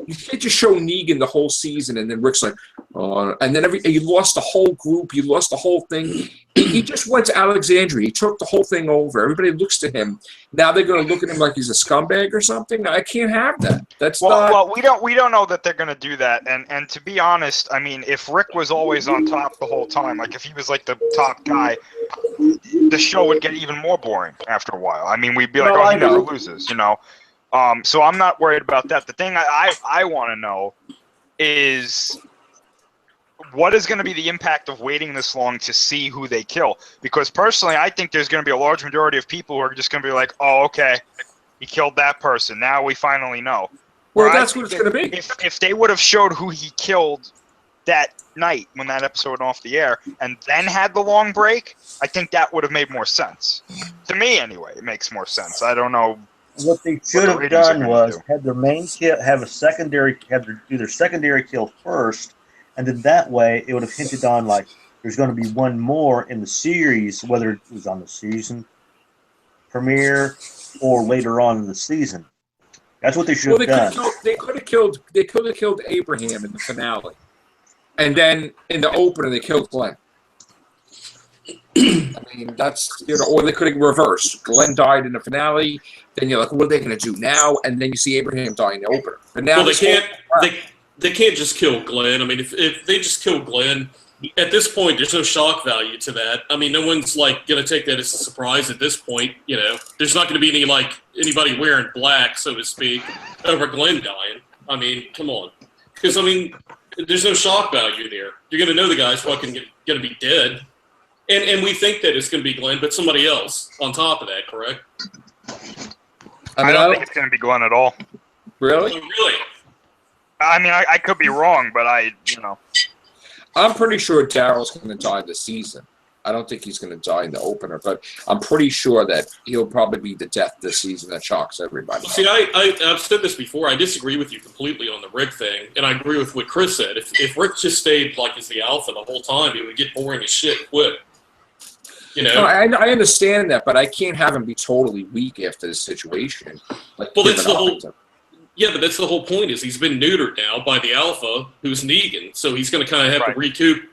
You can't just show Negan the whole season and then Rick's like, oh, and then you lost the whole group, you lost the whole thing. He just went to Alexandria. He took the whole thing over. Everybody looks to him. Now they're going to look at him like he's a scumbag or something. I can't have that. That's well, we don't know that they're going to do that. And to be honest, I mean, if Rick was always on top the whole time, like if he was like the top guy, the show would get even more boring after a while. I mean, we'd be like, he never loses, you know. So I'm not worried about that. The thing I want to know is what is going to be the impact of waiting this long to see who they kill? Because personally, I think there's going to be a large majority of people who are just going to be like, oh, okay, he killed that person. Now we finally know. Well, that's what it's going to be. If they would have showed who he killed that night when that episode went off the air and then had the long break, I think that would have made more sense. To me, anyway, it makes more sense. I don't know. What they should have done was have their main kill, do their secondary kill first, and then that way it would have hinted on like there's going to be one more in the series, whether it was on the season premiere or later on in the season. That's what they should have done. They could have killed Abraham in the finale, and then in the opener they killed Glenn. I mean, that's, or they could have reversed. Glenn died in the finale. Then you're like, what are they going to do now? And then you see Abraham die in the opener. But now they can't. They can't just kill Glenn. I mean, if they just kill Glenn, at this point, there's no shock value to that. I mean, no one's like going to take that as a surprise at this point. You know, there's not going to be anybody wearing black, so to speak, over Glenn dying. I mean, come on, because I mean, there's no shock value there. You're going to know the guy's fucking going to be dead. And we think that it's going to be Glenn, but somebody else on top of that, correct? I don't think it's going to be Glenn at all. Really? Oh, really? I mean, I could be wrong, but I'm pretty sure Daryl's going to die this season. I don't think he's going to die in the opener, but I'm pretty sure that he'll probably be the death this season that shocks everybody. See, I've said this before. I disagree with you completely on the Rick thing, and I agree with what Chris said. If Rick just stayed like as the alpha the whole time, it would get boring as shit quick. You know, No, I understand that, but I can't have him be totally weak after this situation. Like, well, that's the giving whole. up. Yeah, but that's the whole point. Is he's been neutered now by the alpha, who's Negan. So he's going to kind of have to recoup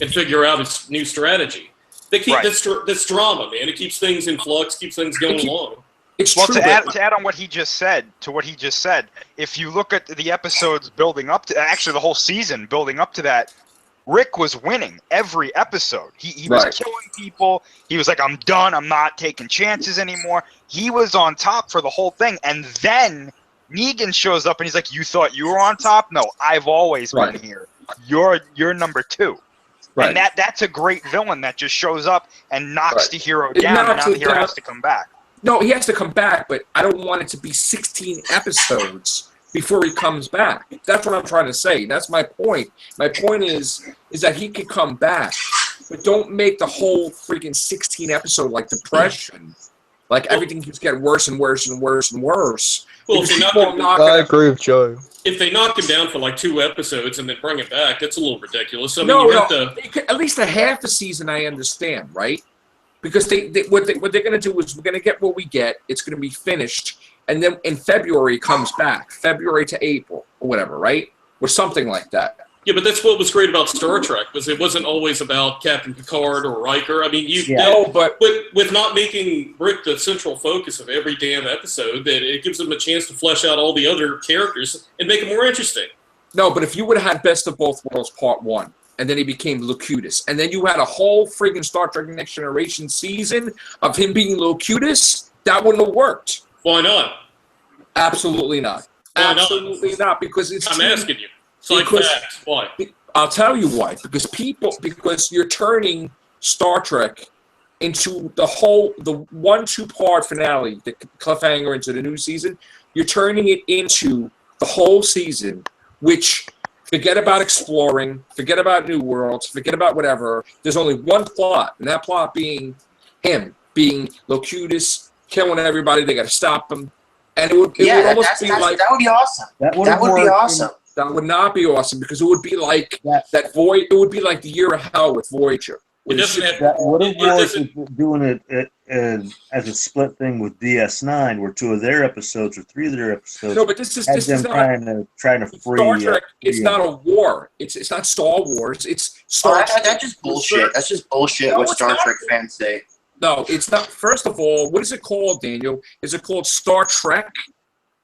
and figure out his new strategy. They keep this drama, man. It keeps things in flux, keeps things going along. It's well, true, to add on what he just said, if you look at the episodes building up to, actually the whole season building up to that, Rick was winning every episode. He was killing people. He was like, I'm done. I'm not taking chances anymore. He was on top for the whole thing. And then Negan shows up and he's like, you thought you were on top? No, I've always been here. You're number 2. Right. And that's a great villain that just shows up and knocks the hero down, and now the hero has to come back. No, he has to come back, but I don't want it to be 16 episodes before he comes back. That's what I'm trying to say. That's my point. My point is that he could come back, but don't make the whole freaking 16 episode like Depression. Like everything keeps getting worse and worse and worse and worse. Well, if I agree with Joe. If they knock him down for like 2 episodes and then bring it back, that's a little ridiculous. I mean, at least a half a season I understand, right? Because what they're going to do is we're going to get what we get. It's going to be finished. And then in February it comes back. February to April or whatever, right? Or something like that. Yeah, but that's what was great about Star Trek, was it wasn't always about Captain Picard or Riker. I mean, but with not making Rick the central focus of every damn episode, that it gives them a chance to flesh out all the other characters and make it more interesting. No, but if you would have had Best of Both Worlds Part 1, and then he became Locutus, and then you had a whole friggin' Star Trek Next Generation season of him being Locutus, that wouldn't have worked. Why not? Absolutely not. Absolutely not, because it's I'm asking you. Facts. Why? I'll tell you why. Because you're turning Star Trek into the 1-2-part finale, the cliffhanger into the new season. You're turning it into the whole season, which forget about exploring, forget about new worlds, forget about whatever. There's only one plot, and that plot being him being Locutus, killing everybody. They got to stop him, and it would almost be like that would be awesome. That would be awesome. That would not be awesome, because it would be like that void. It would be like the Year of Hell with Voyager. What it was doing it as a split thing with DS9, where 2 of their episodes or 3 of their episodes. No, but this is not trying to free. Star Trek. It's not a war. It's not Star Wars. It's Star Trek. That's just bullshit. That's just bullshit. What Star Trek fans say. No, it's not. First of all, what is it called, Daniel? Is it called Star Trek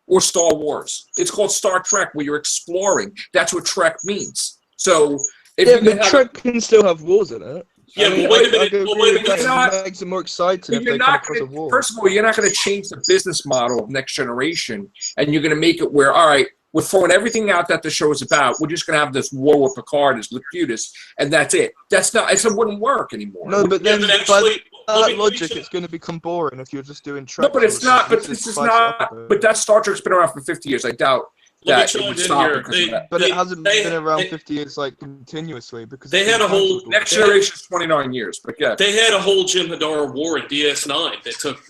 or Star Wars? It's called Star Trek, where you're exploring. That's what Trek means. So, Trek can still have wars in it. Yeah, but wait a minute. It makes it more exciting if they come across a war. First of all, you're not going to change the business model of Next Generation, and you're going to make it where, all right, we're throwing everything out that the show is about. We're just going to have this war with Picard as Locutus, and that's it. It wouldn't work anymore. No, but then by that logic, it's going to become boring if you're just doing Trek. No, but it's not. But this is not. But that Star Trek's been around for 50 years. I doubt that it would stop because of that. But it hasn't been around 50 years like continuously, because they had a whole Next Generation's 29 years. But yeah, they had a whole Jim Hadar war in DS9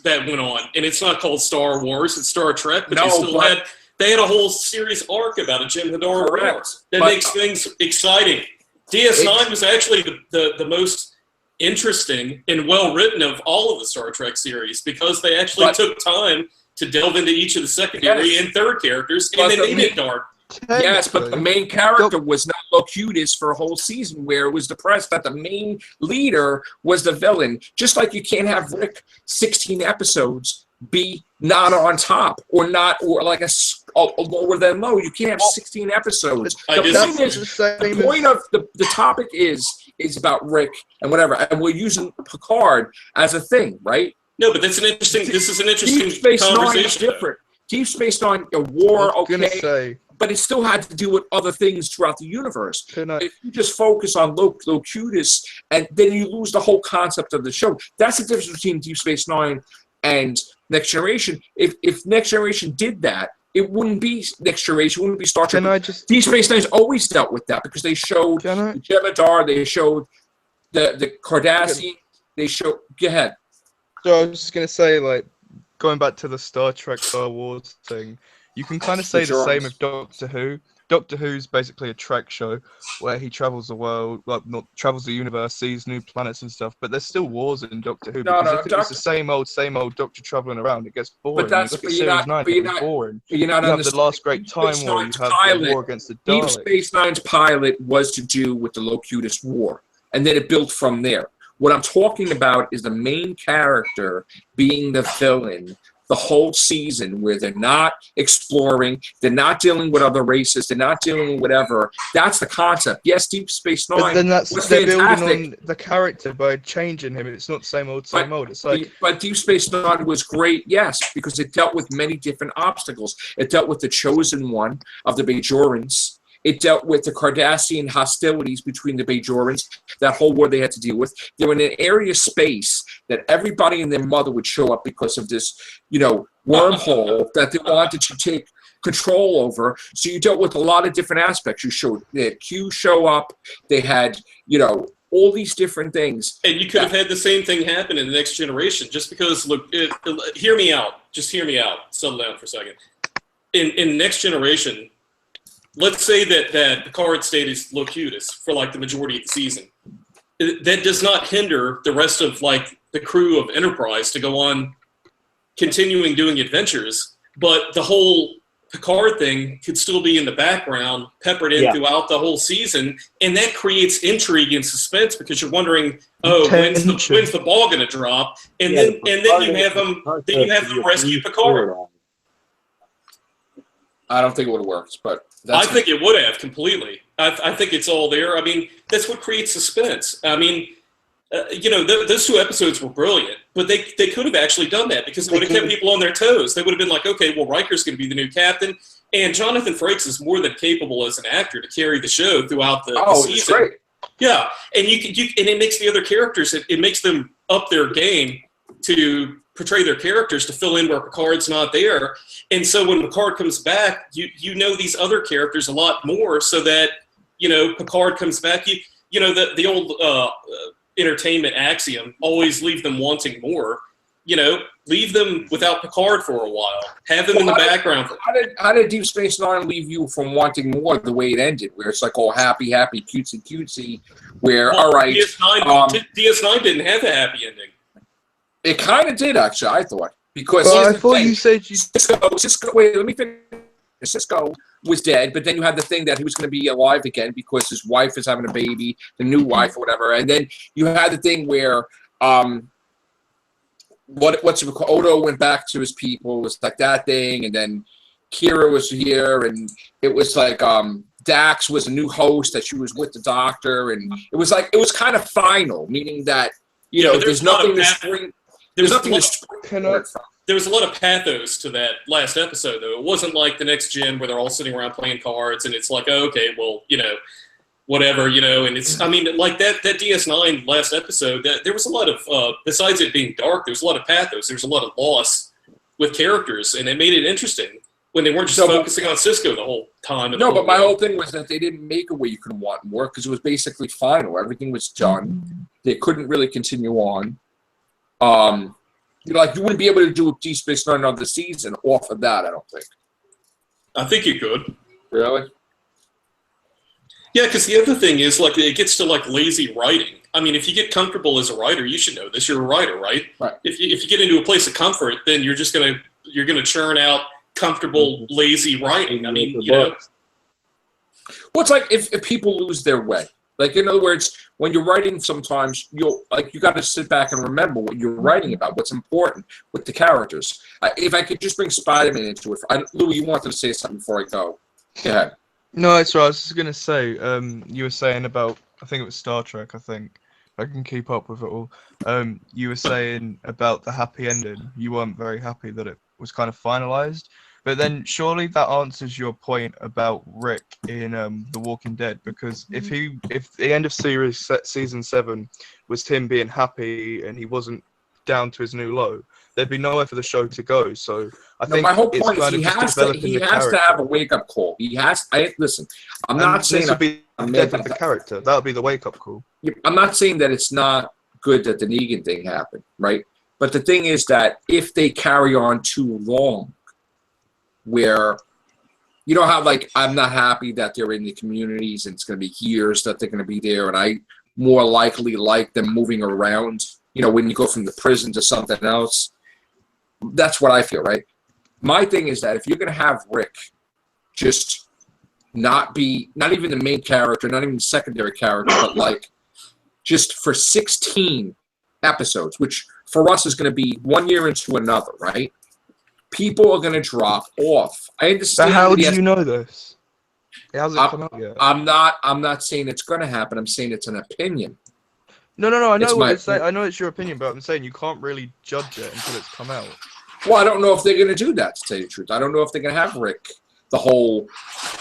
that went on, and it's not called Star Wars; it's Star Trek. But they had a whole series arc about a Jim Hadar war that makes things exciting. DS9 was actually the most interesting and well written of all of the Star Trek series, because they actually took time to delve into each of the secondary and third characters, and they made it dark. Yes, but the main character was not Locutus for a whole season, where it was depressed that the main leader was the villain. Just like you can't have Rick 16 episodes be not on top or like a lower than low. You can't have 16 episodes. The point of the topic is about Rick and whatever, and we're using Picard as a thing, right? No, but this is an interesting Deep Space conversation. Nine is different. Deep Space Nine, a war, okay, but it still had to do with other things throughout the universe. If you just focus on Locutus, and then you lose the whole concept of the show. That's the difference between Deep Space Nine and Next Generation. If Next Generation did that, it wouldn't be Next Generation. It wouldn't be Star Trek. Deep Space Nine's always dealt with that, because they showed the Jem'Hadar, they showed the Cardassian, they showed. Go ahead. So I was just going to say, like, going back to the Star Trek, Star Wars thing, you can kind of say the same of Doctor Who, Doctor Who's basically a trek show where he travels the world, like not travels the universe, sees new planets and stuff. But there's still wars in Doctor Who because if it was the same old Doctor traveling around, it gets boring. But Look at Series 9, it was boring. You're not you have the Last Great Time War, you have the war against the Deep Daleks. Space Nine's pilot was to do with the Locutus War, and then it built from there. What I'm talking about is the main character being the villain the whole season, where they're not exploring, they're not dealing with other races, they're not dealing with whatever. That's the concept. Yes, Deep Space Nine. But then they're fantastic. building on the character by changing him. It's not the same old, same old. It's like, but Deep Space Nine was great, yes, because it dealt with many different obstacles. It dealt with the chosen one of the Bajorans. It dealt with the Cardassian hostilities between the Bajorans, that whole war they had to deal with. They were in an area of space that everybody and their mother would show up because of this, wormhole that they wanted to take control over. So you dealt with a lot of different aspects. They had Q show up. They had, all these different things. And you could have had the same thing happen in the Next Generation, just because, look, hear me out. Just hear me out. Settle down for a second. In Next Generation, let's say that Picard stayed as Locutus for like the majority of the season. That does not hinder the rest of like the crew of Enterprise to go on continuing doing adventures, but the whole Picard thing could still be in the background, peppered in throughout the whole season, and that creates intrigue and suspense because you're wondering, when's the ball going to drop? And then you have them rescue Picard. I don't think it would have worked, but I think it would have completely. I think it's all there. I mean, that's what creates suspense. I mean, those two episodes were brilliant, but they could have actually done that because it would have kept people on their toes. They would have been like, okay, well, Riker's going to be the new captain, and Jonathan Frakes is more than capable as an actor to carry the show throughout the season. It's great. Yeah, and and it makes the other characters, it makes them up their game to portray their characters to fill in where Picard's not there. And so when Picard comes back, you know these other characters a lot more, so that Picard comes back. The old entertainment axiom: always leave them wanting more. Leave them without Picard for a while. Have them in the background. How did Deep Space Nine leave you from wanting more the way it ended, where it's like all happy, cutesy, where all right. DS9 didn't have a happy ending. It kind of did, actually, I thought. Because I thought you said Cisco, wait, let me finish. Cisco was dead, but then you had the thing that he was going to be alive again because his wife is having a baby, the new wife or whatever. And then you had the thing where Odo went back to his people, it was like that thing, and then Kira was here, and it was like Dax was a new host that she was with the Doctor, and it was kind of final, meaning that there's nothing to spring. There's nothing to spring. There was a lot of pathos to that last episode, though. It wasn't like the Next Gen where they're all sitting around playing cards, and it's like, oh, okay, well, whatever, and it's, I mean, like that DS9 last episode, there was a lot of, besides it being dark, there was a lot of pathos. There was a lot of loss with characters, and it made it interesting when they weren't just focusing on Cisco the whole time. No, but my whole thing was that they didn't make it where you could want more because it was basically final. Everything was done. They couldn't really continue on. You wouldn't be able to do a Deep Space Nine another season off of that, I don't think. I think you could. Really? Yeah, because the other thing is, like, it gets to, like, lazy writing. I mean, if you get comfortable as a writer, you should know this. You're a writer, right? Right. If you get into a place of comfort, then you're gonna churn out comfortable, lazy writing. I mean, Well, it's like if people lose their way. Like, in other words, when you're writing, sometimes you got to sit back and remember what you're writing about, what's important with the characters. If I could just bring Spider-Man into it. Louie, you wanted to say something before I go. Go ahead. No, that's right. I was just going to say, you were saying about, I think it was Star Trek, I think. I can keep up with it all. You were saying about the happy ending. You weren't very happy that it was kind of finalized. But then surely that answers your point about Rick in The Walking Dead, because if the end of season 7 was him being happy and he wasn't down to his new low, there'd be nowhere for the show to go. So I think my whole it's point kind is of he has to have a wake up call. Listen. I'm not saying this would be the death of the character. That would be the wake up call. I'm not saying that it's not good that the Negan thing happened, right? But the thing is that if they carry on too long, where you know how, like, I'm not happy that they're in the communities and it's going to be years that they're going to be there, and I more likely like them moving around, you know, when you go from the prison to something else. That's what I feel, right? My thing is that if you're going to have Rick just not even the main character, not even the secondary character, but like just for 16 episodes, which for us is going to be 1 year into another, right? People are going to drop off. I understand. But how do you know this? It hasn't come out yet. I'm not saying it's going to happen. I'm saying it's an opinion. No. I know I know it's your opinion, but I'm saying you can't really judge it until it's come out. Well, I don't know if they're going to do that, to tell you the truth. I don't know if they're going to have Rick the whole.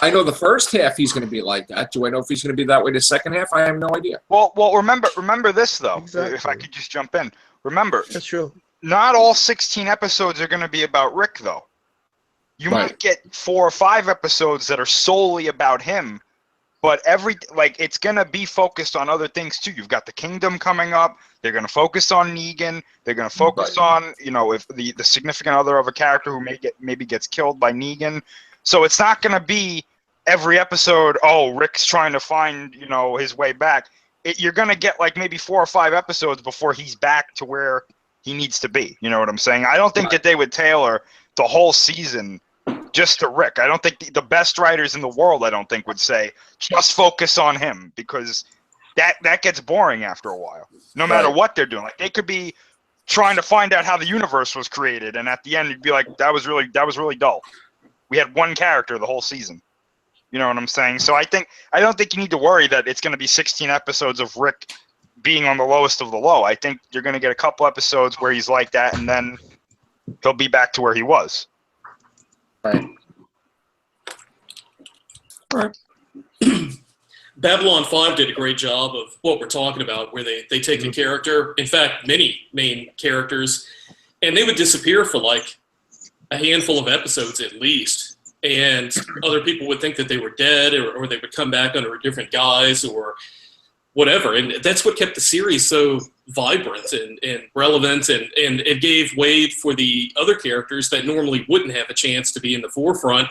I know the first half he's going to be like that. Do I know if he's going to be that way the second half? I have no idea. Well, remember this though. Exactly. If I could just jump in, remember. That's true. Not all 16 episodes are going to be about Rick, though. You might get 4 or 5 episodes that are solely about him, but it's going to be focused on other things too. You've got the Kingdom coming up. They're going to focus on Negan. They're going to focus on, you know, if the significant other of a character who maybe gets killed by Negan. So it's not going to be every episode, oh, Rick's trying to find, you know, his way back. You're going to get like maybe 4 or 5 episodes before he's back to where he needs to be. You know what I'm saying? I don't think that they would tailor the whole season just to Rick. I don't think the best writers in the world, I don't think, would say just focus on him, because that gets boring after a while. No matter what they're doing, like they could be trying to find out how the universe was created, and at the end you'd be like, that was really dull. We had one character the whole season. You know what I'm saying? So I don't think you need to worry that it's going to be 16 episodes of Rick being on the lowest of the low. I think you're going to get a couple episodes where he's like that, and then he'll be back to where he was. Right. All right. Babylon 5 did a great job of what we're talking about, where they take a character, in fact, many main characters, and they would disappear for like a handful of episodes at least, and other people would think that they were dead, or they would come back under a different guise or whatever. And that's what kept the series so vibrant and relevant, and it gave way for the other characters that normally wouldn't have a chance to be in the forefront.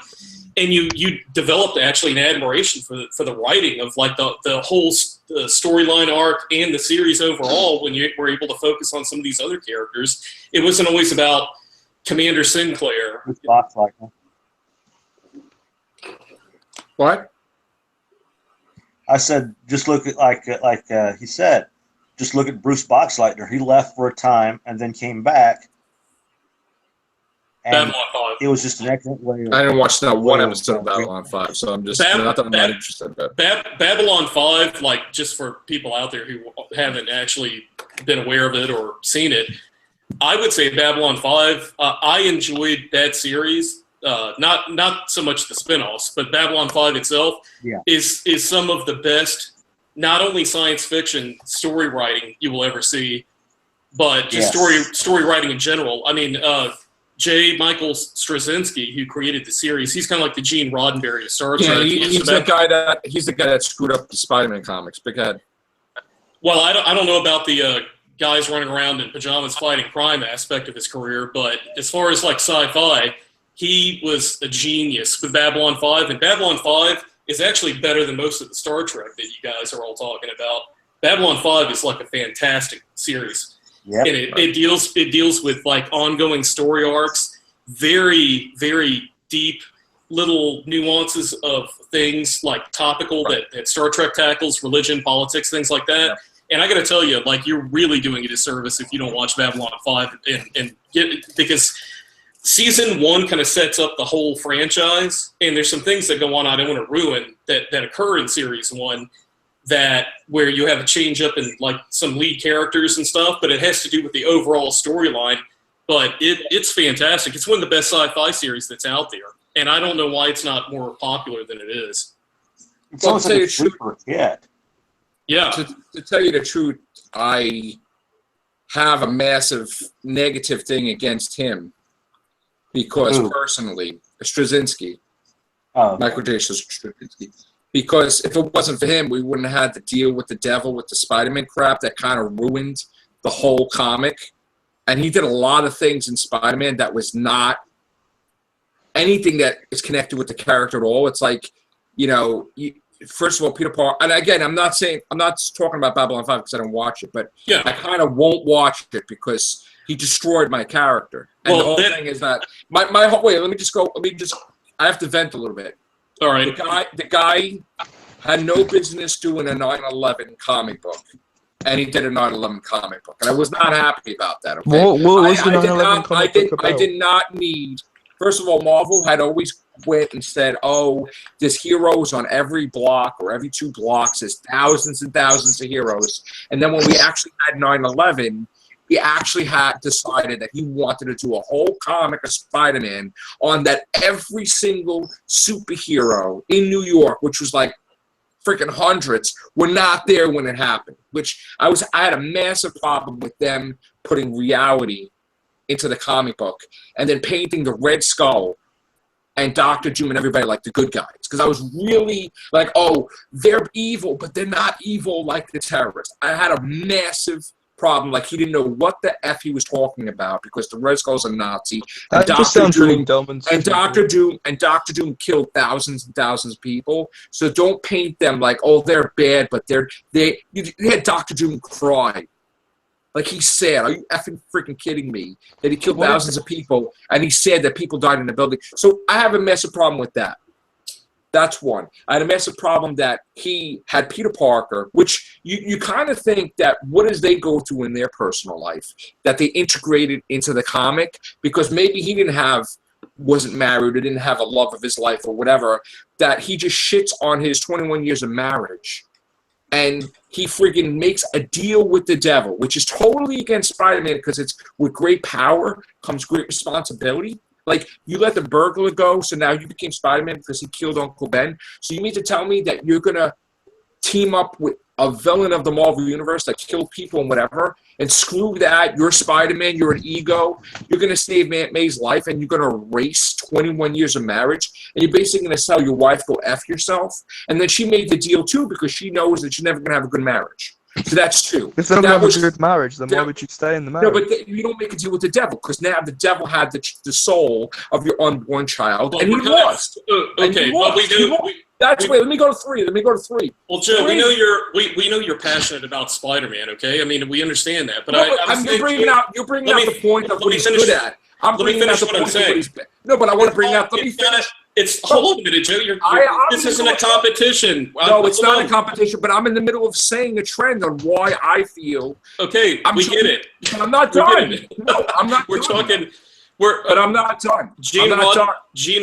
And you developed actually an admiration for the writing of like the whole storyline arc and the series overall when you were able to focus on some of these other characters. It wasn't always about Commander Sinclair. What? I said, just look at like he said, just look at Bruce Boxleitner. He left for a time and then came back. And Babylon 5. it was just an excellent way. I didn't watch not one episode of Babylon 5, so I'm just not that I'm not interested. But Babylon 5, like just for people out there who haven't actually been aware of it or seen it, I would say Babylon 5. I enjoyed that series. Not so much the spinoffs, but Babylon 5 itself is some of the best, not only science fiction story writing you will ever see, but just story writing in general. I mean, J. Michael Straczynski, who created the series, he's kind of like the Gene Roddenberry of Star Trek. Yeah, he's the guy that screwed up the Spider-Man comics. Big head. Well, I don't know about the guys running around in pajamas fighting crime aspect of his career, but as far as like sci-fi, he was a genius with Babylon 5, and Babylon 5 is actually better than most of the Star Trek that you guys are all talking about. Babylon 5 is like a fantastic series. Yep. And it deals with like ongoing story arcs, very, very deep little nuances of things like topical that Star Trek tackles, religion, politics, things like that. Yep. And I got to tell you, like, you're really doing a disservice if you don't watch Babylon 5 and get it, because season 1 kind of sets up the whole franchise, and there's some things that go on I don't want to ruin that occur in series 1. That where you have a change up in like some lead characters and stuff, but it has to do with the overall storyline. But it's fantastic. It's one of the best sci-fi series that's out there, and I don't know why it's not more popular than it is. It's almost like a super hit. Yeah. To tell you the truth, I have a massive negative thing against him because personally, Straczynski, Michael J. Straczynski. Because if it wasn't for him, we wouldn't have had to deal with the devil with the Spider-Man crap that kind of ruined the whole comic. And he did a lot of things in Spider-Man that was not anything that is connected with the character at all. It's like, first of all, Peter Parker, and again, I'm not talking about Babylon 5 because I don't watch it, but I kind of won't watch it because he destroyed my character. And the whole thing is that my whole wait. I have to vent a little bit. All right. The guy had no business doing a 9/11 comic book, and he did a 9/11 comic book, and I was not happy about that. Okay? What was the 9/11 comic book about? I did not need. First of all, Marvel had always went and said, "Oh, there's heroes on every block or every 2 blocks. There's thousands and thousands of heroes." And then when we actually had 9/11, he actually had decided that he wanted to do a whole comic of Spider-Man on that every single superhero in New York, which was like freaking hundreds, were not there when it happened. Which I had a massive problem with them putting reality into the comic book and then painting the Red Skull and Dr. Doom and everybody like the good guys. Because I was really like, oh, they're evil, but they're not evil like the terrorists. I had a massive problem. Like, he didn't know what the F he was talking about because the Red Skull's a Nazi. And Dr. Doom killed thousands and thousands of people. So don't paint them like, oh, they're bad, but they had Dr. Doom cry. Like, he's sad. Are you effing freaking kidding me? That he killed thousands of people, and he said that people died in the building. So I have a massive problem with that. That's one. I had a massive problem that he had Peter Parker, which you kind of think that what does they go through in their personal life that they integrated into the comic, because maybe he wasn't married or didn't have a love of his life or whatever, that he just shits on his 21 years of marriage. And he freaking makes a deal with the devil, which is totally against Spider-Man because it's with great power comes great responsibility. Like, you let the burglar go, so now you became Spider-Man because he killed Uncle Ben. So you mean to tell me that you're going to team up with a villain of the Marvel Universe that killed people and whatever, and screw that, you're Spider-Man, you're an ego, you're going to save Aunt May's life, and you're going to erase 21 years of marriage, and you're basically going to tell your wife, go F yourself? And then she made the deal, too, because she knows that she's never going to have a good marriage. So that's 2. If they're not going to have a good marriage, then why would you stay in the marriage? No, but you don't make a deal with the devil, because now the devil had the soul of your unborn child, and he lost. Okay, well, we do... Wait, let me go to 3. Well, Joe, we know you're passionate about Spider-Man, okay? I mean, we understand that, but you're bringing out the point of what he's good at. I'm bringing out the point of what he's bad. No, but I want to bring out. Let me finish. Hold on a minute, Joe. This isn't a competition. No, it's not a competition. But I'm in the middle of saying a trend on why I feel. Okay, we get it. I'm not done. No, I'm not. We're talking. But I'm not done. Gene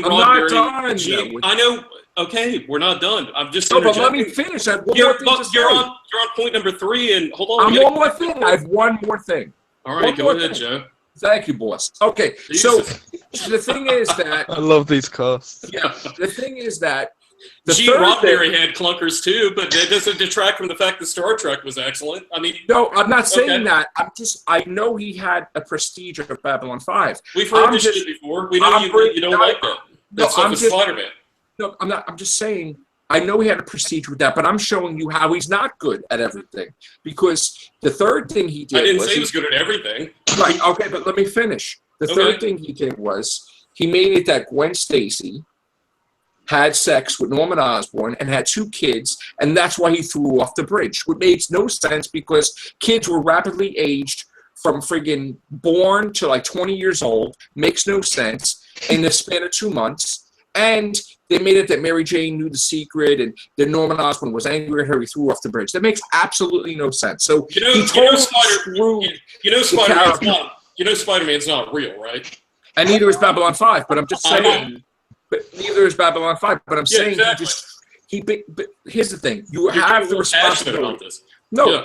Roddenberry. I know. Okay, we're not done. I'm just. No, but let me finish. I have one more thing to say. You're on point number 3, and hold on. One more thing. I have one more thing. All right, go ahead, Joe. Thank you, boss. Okay, so the thing is that I love these casts. Yeah, the thing is that Gene Roddenberry had clunkers too, but that doesn't detract from the fact that Star Trek was excellent. I mean, no, I'm not saying that. I know he had a prestige of Babylon 5. We've heard this shit before. We know you don't like that. That's Spider-Man. No, I'm not. I'm just saying. I know he had a prestige with that, but I'm showing you how he's not good at everything. Because the third thing he did I didn't say he was good at everything. Right, okay, but let me finish. The third thing he did was he made it that Gwen Stacy had sex with Norman Osborn and had 2 kids, and that's why he threw off the bridge. Which makes no sense because kids were rapidly aged from friggin' born to like 20 years old. Makes no sense in the span of 2 months. And they made it that Mary Jane knew the secret and that Norman Osborn was angry at her. He threw off the bridge. That makes absolutely no sense. So Spider-Man's not real, right? And neither is Babylon 5. But I'm just saying. But neither is Babylon 5. But I'm saying exactly. But here's the thing: you have the responsibility. You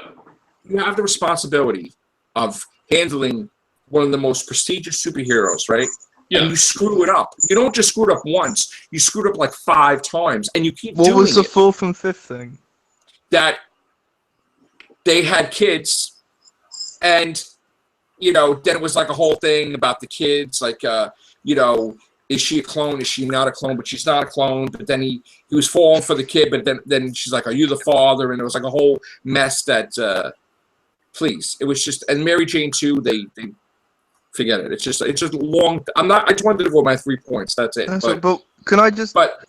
have the responsibility of handling one of the most prestigious superheroes, right? Yeah. And you screw it up. You don't just screw it up once. You screwed up like 5 times, and you keep doing it. What was the 4th and 5th thing? That they had kids, and then it was like a whole thing about the kids, like is she a clone? Is she not a clone? But she's not a clone. But then he was falling for the kid, but then she's like, are you the father? And it was like a whole mess that. Please, it was just, and Mary Jane too. They Forget it. It's just long. I just wanted to go my 3 points. That's it. But can I just? But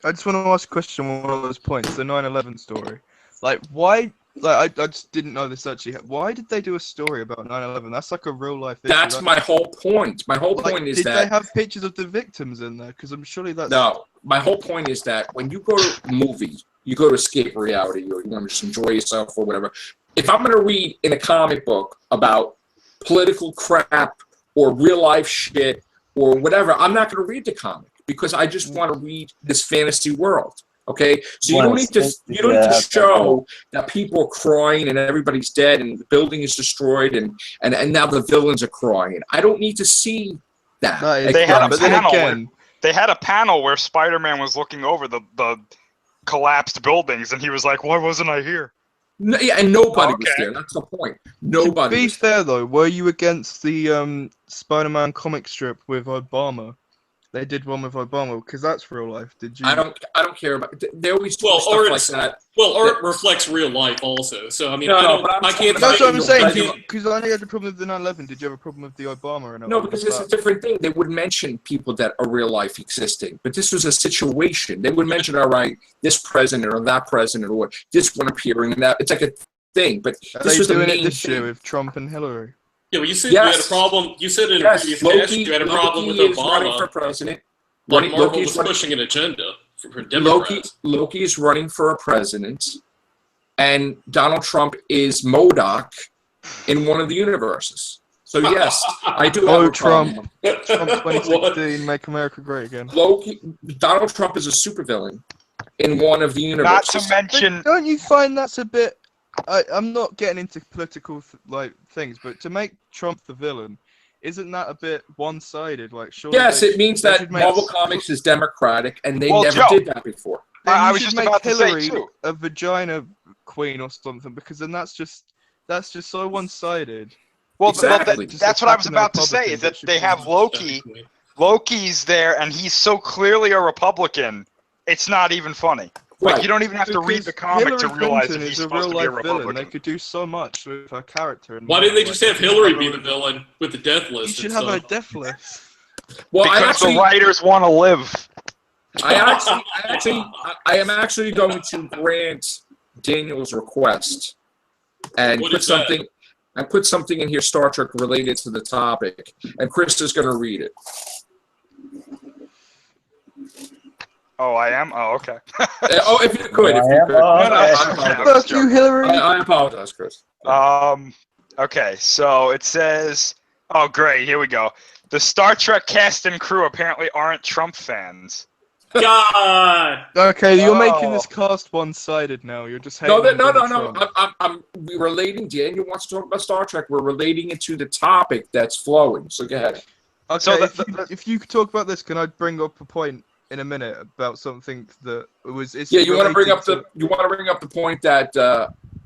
I just want to ask a question on one of those points. The 9/11 story. Like, why? Like, I just didn't know this actually. Why did they do a story about 9/11? That's like a real life issue. that's my whole point. My whole point is did that they have pictures of the victims in there? Because I'm surely that's no. My whole point is that when you go to movies, you go to escape reality, or you want to just enjoy yourself or whatever. If I'm going to read in a comic book about political crap or real life shit or whatever, I'm not going to read the comic because I just want to read this fantasy world. Okay, so you don't need to show that people are crying and everybody's dead and the building is destroyed and now the villains are crying. I don't need to see that. They had a panel where Spider-Man was looking over the collapsed buildings, and he was like, "Why wasn't I here?" No, yeah, and nobody was there. That's the point. Nobody. To be was fair though, were you against the Spider-Man comic strip with Obama? They did one with Obama because that's real life. Did you? I don't care about. They always do stuff like that. Well, art reflects real life also. So I mean, I can't. That's what I'm saying. Because I only had the problem with the 9/11. Did you have a problem with the Obama? No, because it's a different thing. They would mention people that are real life existing, but this was a situation. They would mention, all right, this president or that president or what, this one appearing and that. It's like a thing, but this was doing the main it this thing. year with Trump and Hillary. Yeah, well, you said you had a problem. You said in a previous cast you had a problem with Is running Obama. for president. Like Marvel was pushing an agenda for Democrats. Loki is running for a president, and Donald Trump is MODOK in one of the universes. So yes, I do have a Trump. problem. Trump 2016, make America great again. Donald Trump is a supervillain in one of the universes. Not to mention, but don't you find that's a bit? I'm not getting into political things, but to make Trump the villain, isn't that a bit one-sided? Like, surely yes, it means that Marvel Comics is democratic, and they never did that before. I was just about to say too, a vagina queen or something, because then that's just so one-sided. Well, exactly. That's what I was about to say. Is that they have Loki. Loki's there, and he's so clearly a Republican. It's not even funny. Like, you don't even have to read the comic to realize that he's supposed to be a Republican. Villain. They could do so much with her character. Why didn't they just have Hillary be the villain with the death list? You should have a death list. Well, because the writers want to live. I am actually going to grant Daniel's request and put something in here, Star Trek related to the topic, and Chris is going to read it. Oh, I am? Oh, okay. If you could. Fuck you, Hillary. I apologize, Chris. Okay, so it says, oh, great, here we go. The Star Trek cast and crew apparently aren't Trump fans. God! Okay, you're making this cast one-sided now. You're just hating No. I'm relating. Daniel wants to talk about Star Trek. We're relating it to the topic that's flowing. So go ahead. Okay, so if you could talk about this, can I bring up a point in a minute about something that was? You want to bring up the point that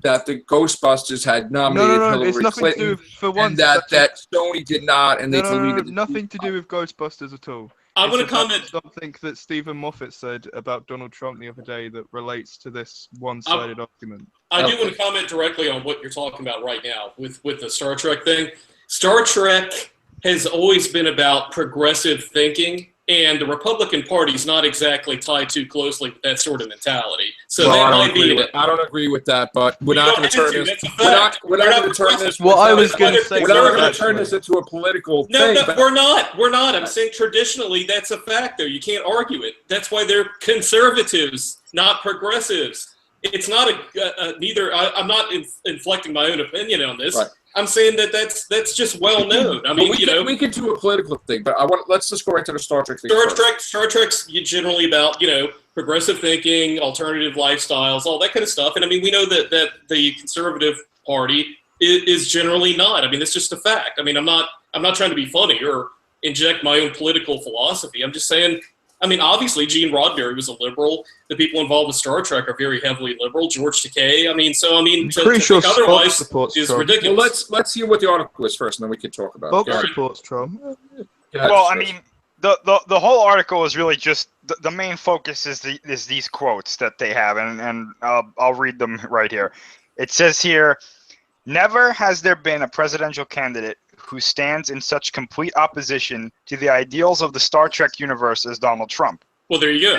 that the Ghostbusters had nominated Hillary it's nothing Clinton, to do for once. And that Sony did not, and they deleted. Nothing to do with Ghostbusters at all. I'm going to comment something that Stephen Moffat said about Donald Trump the other day that relates to this one-sided argument. I do want to comment directly on what you're talking about right now with the Star Trek thing. Star Trek has always been about progressive thinking, and the Republican Party is not exactly tied too closely with that sort of mentality. So that might be. I don't agree with that, but we're not going to turn this. We're not going to turn this. Well, I was going to say we're not going to turn this into a political thing. No, we're not. We're not. I'm saying traditionally that's a fact, though. You can't argue it. That's why they're conservatives, not progressives. It's not neither. I'm not inflecting my own opinion on this. Right. I'm saying that's just well known. I mean, we could do a political thing, but let's just go right to the Star Trek thing. Star Trek's generally about progressive thinking, alternative lifestyles, all that kind of stuff. And I mean, we know that the conservative party is generally not. I mean, it's just a fact. I mean, I'm not trying to be funny or inject my own political philosophy. I'm just saying. I mean, obviously, Gene Roddenberry was a liberal. The people involved with Star Trek are very heavily liberal. George Takei. To think otherwise is ridiculous. Well, let's hear what the article is first, and then we can talk about it. Fox supports Trump. Well, I mean, the whole article is really just the main focus is these quotes that they have, and I'll read them right here. It says here, "Never has there been a presidential candidate who stands in such complete opposition to the ideals of the Star Trek universe as Donald Trump. Well, there you go.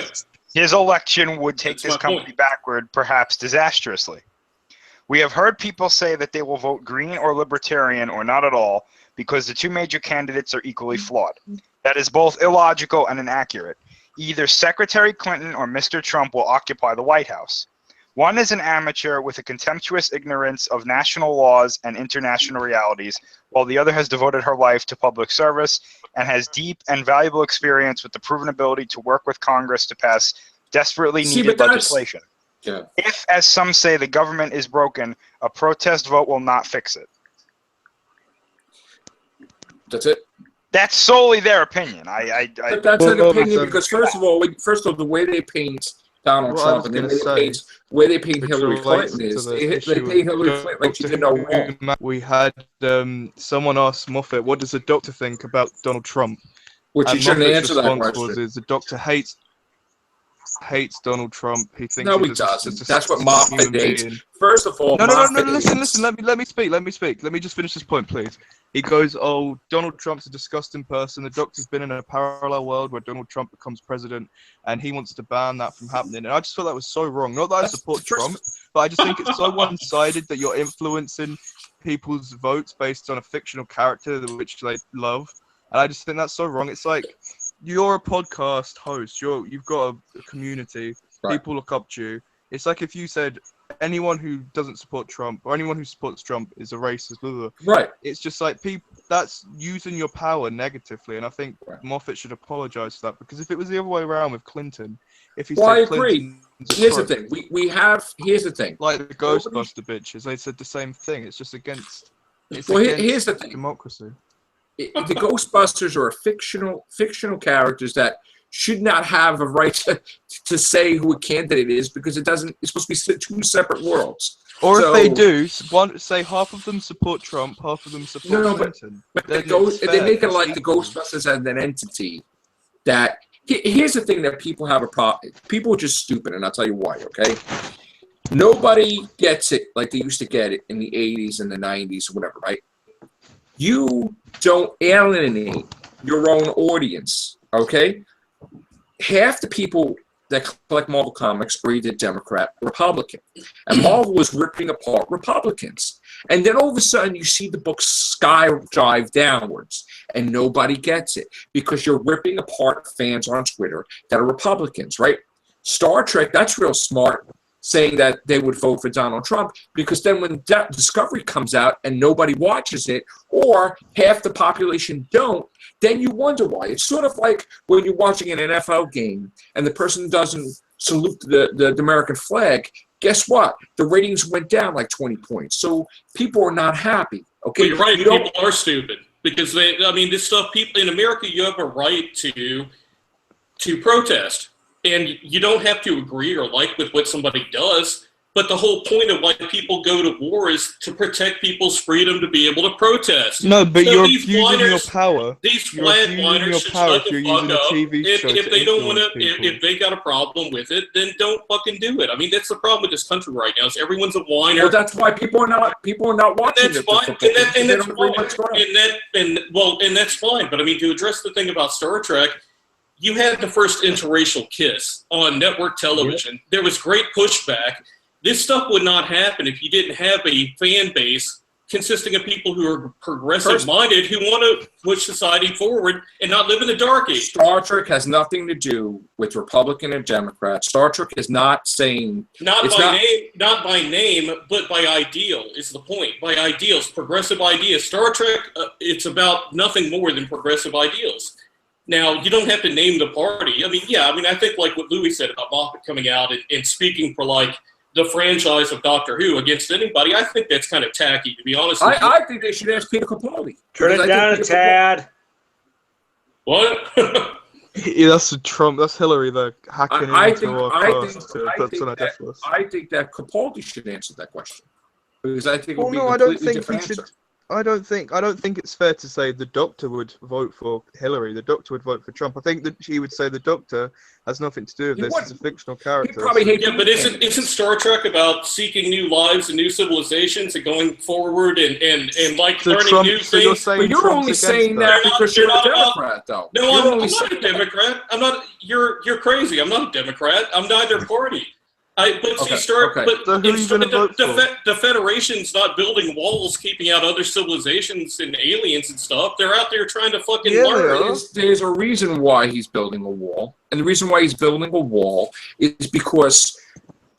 His election would take That's this my company point. backward, perhaps disastrously. We have heard people say that they will vote Green or Libertarian or not at all because the two major candidates are equally flawed. That is both illogical and inaccurate. Either Secretary Clinton or Mr. Trump will occupy the White House. One is an amateur with a contemptuous ignorance of national laws and international realities, while the other has devoted her life to public service and has deep and valuable experience with the proven ability to work with Congress to pass desperately needed legislation. Yeah. If, as some say, the government is broken, a protest vote will not fix it. That's it. That's solely their opinion. But that's an opinion because first of all, the way they paint Donald What I Trump was and the gonna way say, they paint which Hillary relates Clinton to is the they issue paint Hillary of Clinton like she Doctor did no wrong. Who, we had someone ask Moffat, "What does the doctor think about Donald Trump?" Which he And shouldn't Moffat's answer that response question. was, "The doctor hates Donald Trump. He thinks No, he he's doesn't. a That's what human Moffat thinks. being." First of all, No. Moffat Listen. hates- Let me speak. Let me just finish this point, please. He goes, "Oh, Donald Trump's a disgusting person. The doctor's been in a parallel world where Donald Trump becomes president, and he wants to ban that from happening." And I just thought that was so wrong. Not that I support Trump, but I just think it's so one-sided that you're influencing people's votes based on a fictional character which they love. And I just think that's so wrong. It's like you're a podcast host. You've got a community. Right. People look up to you. It's like if you said anyone who doesn't support Trump or anyone who supports Trump is a racist. Blah, blah, blah. Right. It's just like people. That's using your power negatively, and I think Right. Moffat should apologize for that because if it was the other way around with Clinton, if he Well, I said agree. Clinton's a Here's the crook, thing. Here's the thing. like the Ghostbuster bitches, they said the same thing. It's just against. It's Well, against here's the thing. democracy. The Ghostbusters are fictional characters that should not have a right to say who a candidate is because it doesn't. It's supposed to be two separate worlds. Or So- if they do, say half of them support Trump, half of them support No, but- Clinton. But Then they it's fair, make it it's like the equal. Ghostbusters as an entity. That here's the thing that people have a problem. People are just stupid, and I'll tell you why. Okay, nobody gets it like they used to get it in the '80s and the '90s or whatever. Right? You don't alienate your own audience. Okay, half the people that collect Marvel comics are either Democrat or Republican. And Marvel was ripping apart Republicans. And then all of a sudden you see the book skydive downwards and nobody gets it because you're ripping apart fans on Twitter that are Republicans, right? Star Trek, that's real smart, saying that they would vote for Donald Trump because then when Discovery comes out and nobody watches it or half the population don't, then you wonder why. It's sort of like when you're watching an NFL game and the person doesn't salute the American flag. Guess what? The ratings went down like 20 points. So people are not happy. Okay, Well, you're right. People are stupid because this stuff. People in America, you have a right to protest, and you don't have to agree or like with what somebody does. But the whole point of why people go to war is to protect people's freedom to be able to protest. No, but So you're these abusing your whiners- power. These You're flag abusing whiners your should power shut if the you're fuck using a up. TV show If to they don't want influence to, people. if they got a problem with it, then don't fucking do it. I mean, that's the problem with this country right now. Is everyone's a whiner. Well, that's why people are not watching That's it. fine, Because they and that's don't agree fine, what's going on. and that's fine. But I mean, to address the thing about Star Trek, you had the first interracial kiss on network television. Yeah. There was great pushback. This stuff would not happen if you didn't have a fan base consisting of people who are progressive-minded who want to push society forward and not live in the dark age. Star Trek has nothing to do with Republican and Democrat. Star Trek is not saying not by name, but by ideal is the point. By ideals, progressive ideas. Star Trek, it's about nothing more than progressive ideals. Now, you don't have to name the party. I think like what Louie said about Moffat coming out and speaking for like the franchise of Doctor Who against anybody, I think that's kind of tacky, to be honest with you. I think they should ask Peter Capaldi. Turn it down a tad. What? Yeah, that's Trump. That's Hillary. They're hacking into our past to put on our death list. I think that Capaldi should answer that question because I think it would be I a don't completely think he different should. answer. I don't think it's fair to say the Doctor would vote for Hillary. The Doctor would vote for Trump. I think that he would say the Doctor has nothing to do with this. It's a fictional character. Probably but isn't Star Trek about seeking new lives and new civilizations and going forward and like So learning Trump- new so you're things? saying But you're Trump's only against saying that. that because you're a Democrat, though. No, You're I'm only not a Democrat. I'm not. You're crazy. I'm not a Democrat. I'm neither party. Okay. But So who are you it's- gonna vote for? the Federation's not building walls, keeping out other civilizations and aliens and stuff. They're out there trying to fucking Yeah, they learn. are. There's a reason why he's building a wall. And the reason why he's building a wall is because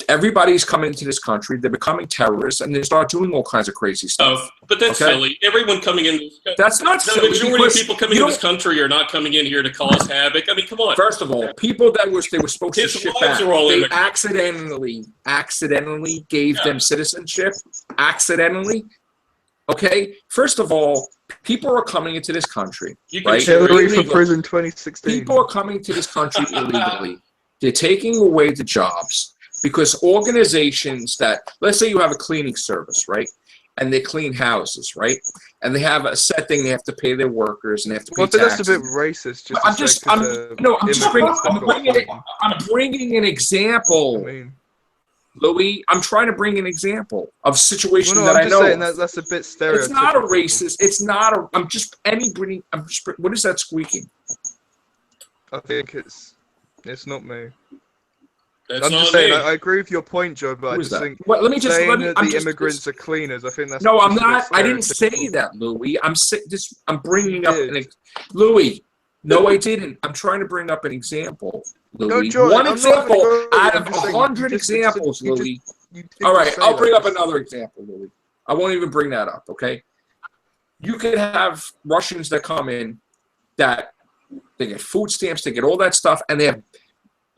everybody's coming into this country, they're becoming terrorists, and they start doing all kinds of crazy stuff. But that's Okay. silly. Everyone coming in this country. That's not The silly. majority of because people coming you in this don't- country are not coming in here to cause havoc. I mean, come on. First of all, people that they were supposed to His ship wives back, are all they immigrants. accidentally gave Yeah. them citizenship. Accidentally. Okay? First of all, people are coming into this country. You can Right? share Hillary it. for prison 2016. People are coming to this country illegally. They're taking away the jobs because organizations that, let's say you have a cleaning service, right? And they clean houses, right? And they have a set thing they have to pay their workers and they have to pay Well, but that's a taxes. bit racist. Just I'm to just, say, 'cause, I'm bringing an I example, mean, Louie. I'm trying to bring an example of a situation well, no, that I'm I just know. saying that's a bit stereotypical. It's not a racist. It's not a. What is that squeaking? I think it's not me. That's I'm not just saying, me. I agree with your point, Joe, but I Who is just that? think Well, let me just. saying Let me. that I'm the just, immigrants are cleaners, I think that's No, I'm just a bit not. I didn't say stereotypical. that, Louie. I'm bringing You up did. Louie. No, I didn't. I'm trying to bring up an example, Louie. Joe, One I'm not example gonna go- out I'm of just saying, 100 you just- examples, you just- Louie. You didn't All right, say I'll that. bring up another example, Louie. I won't even bring that up, okay? You could have Russians that come in that they get food stamps, they get all that stuff, and they have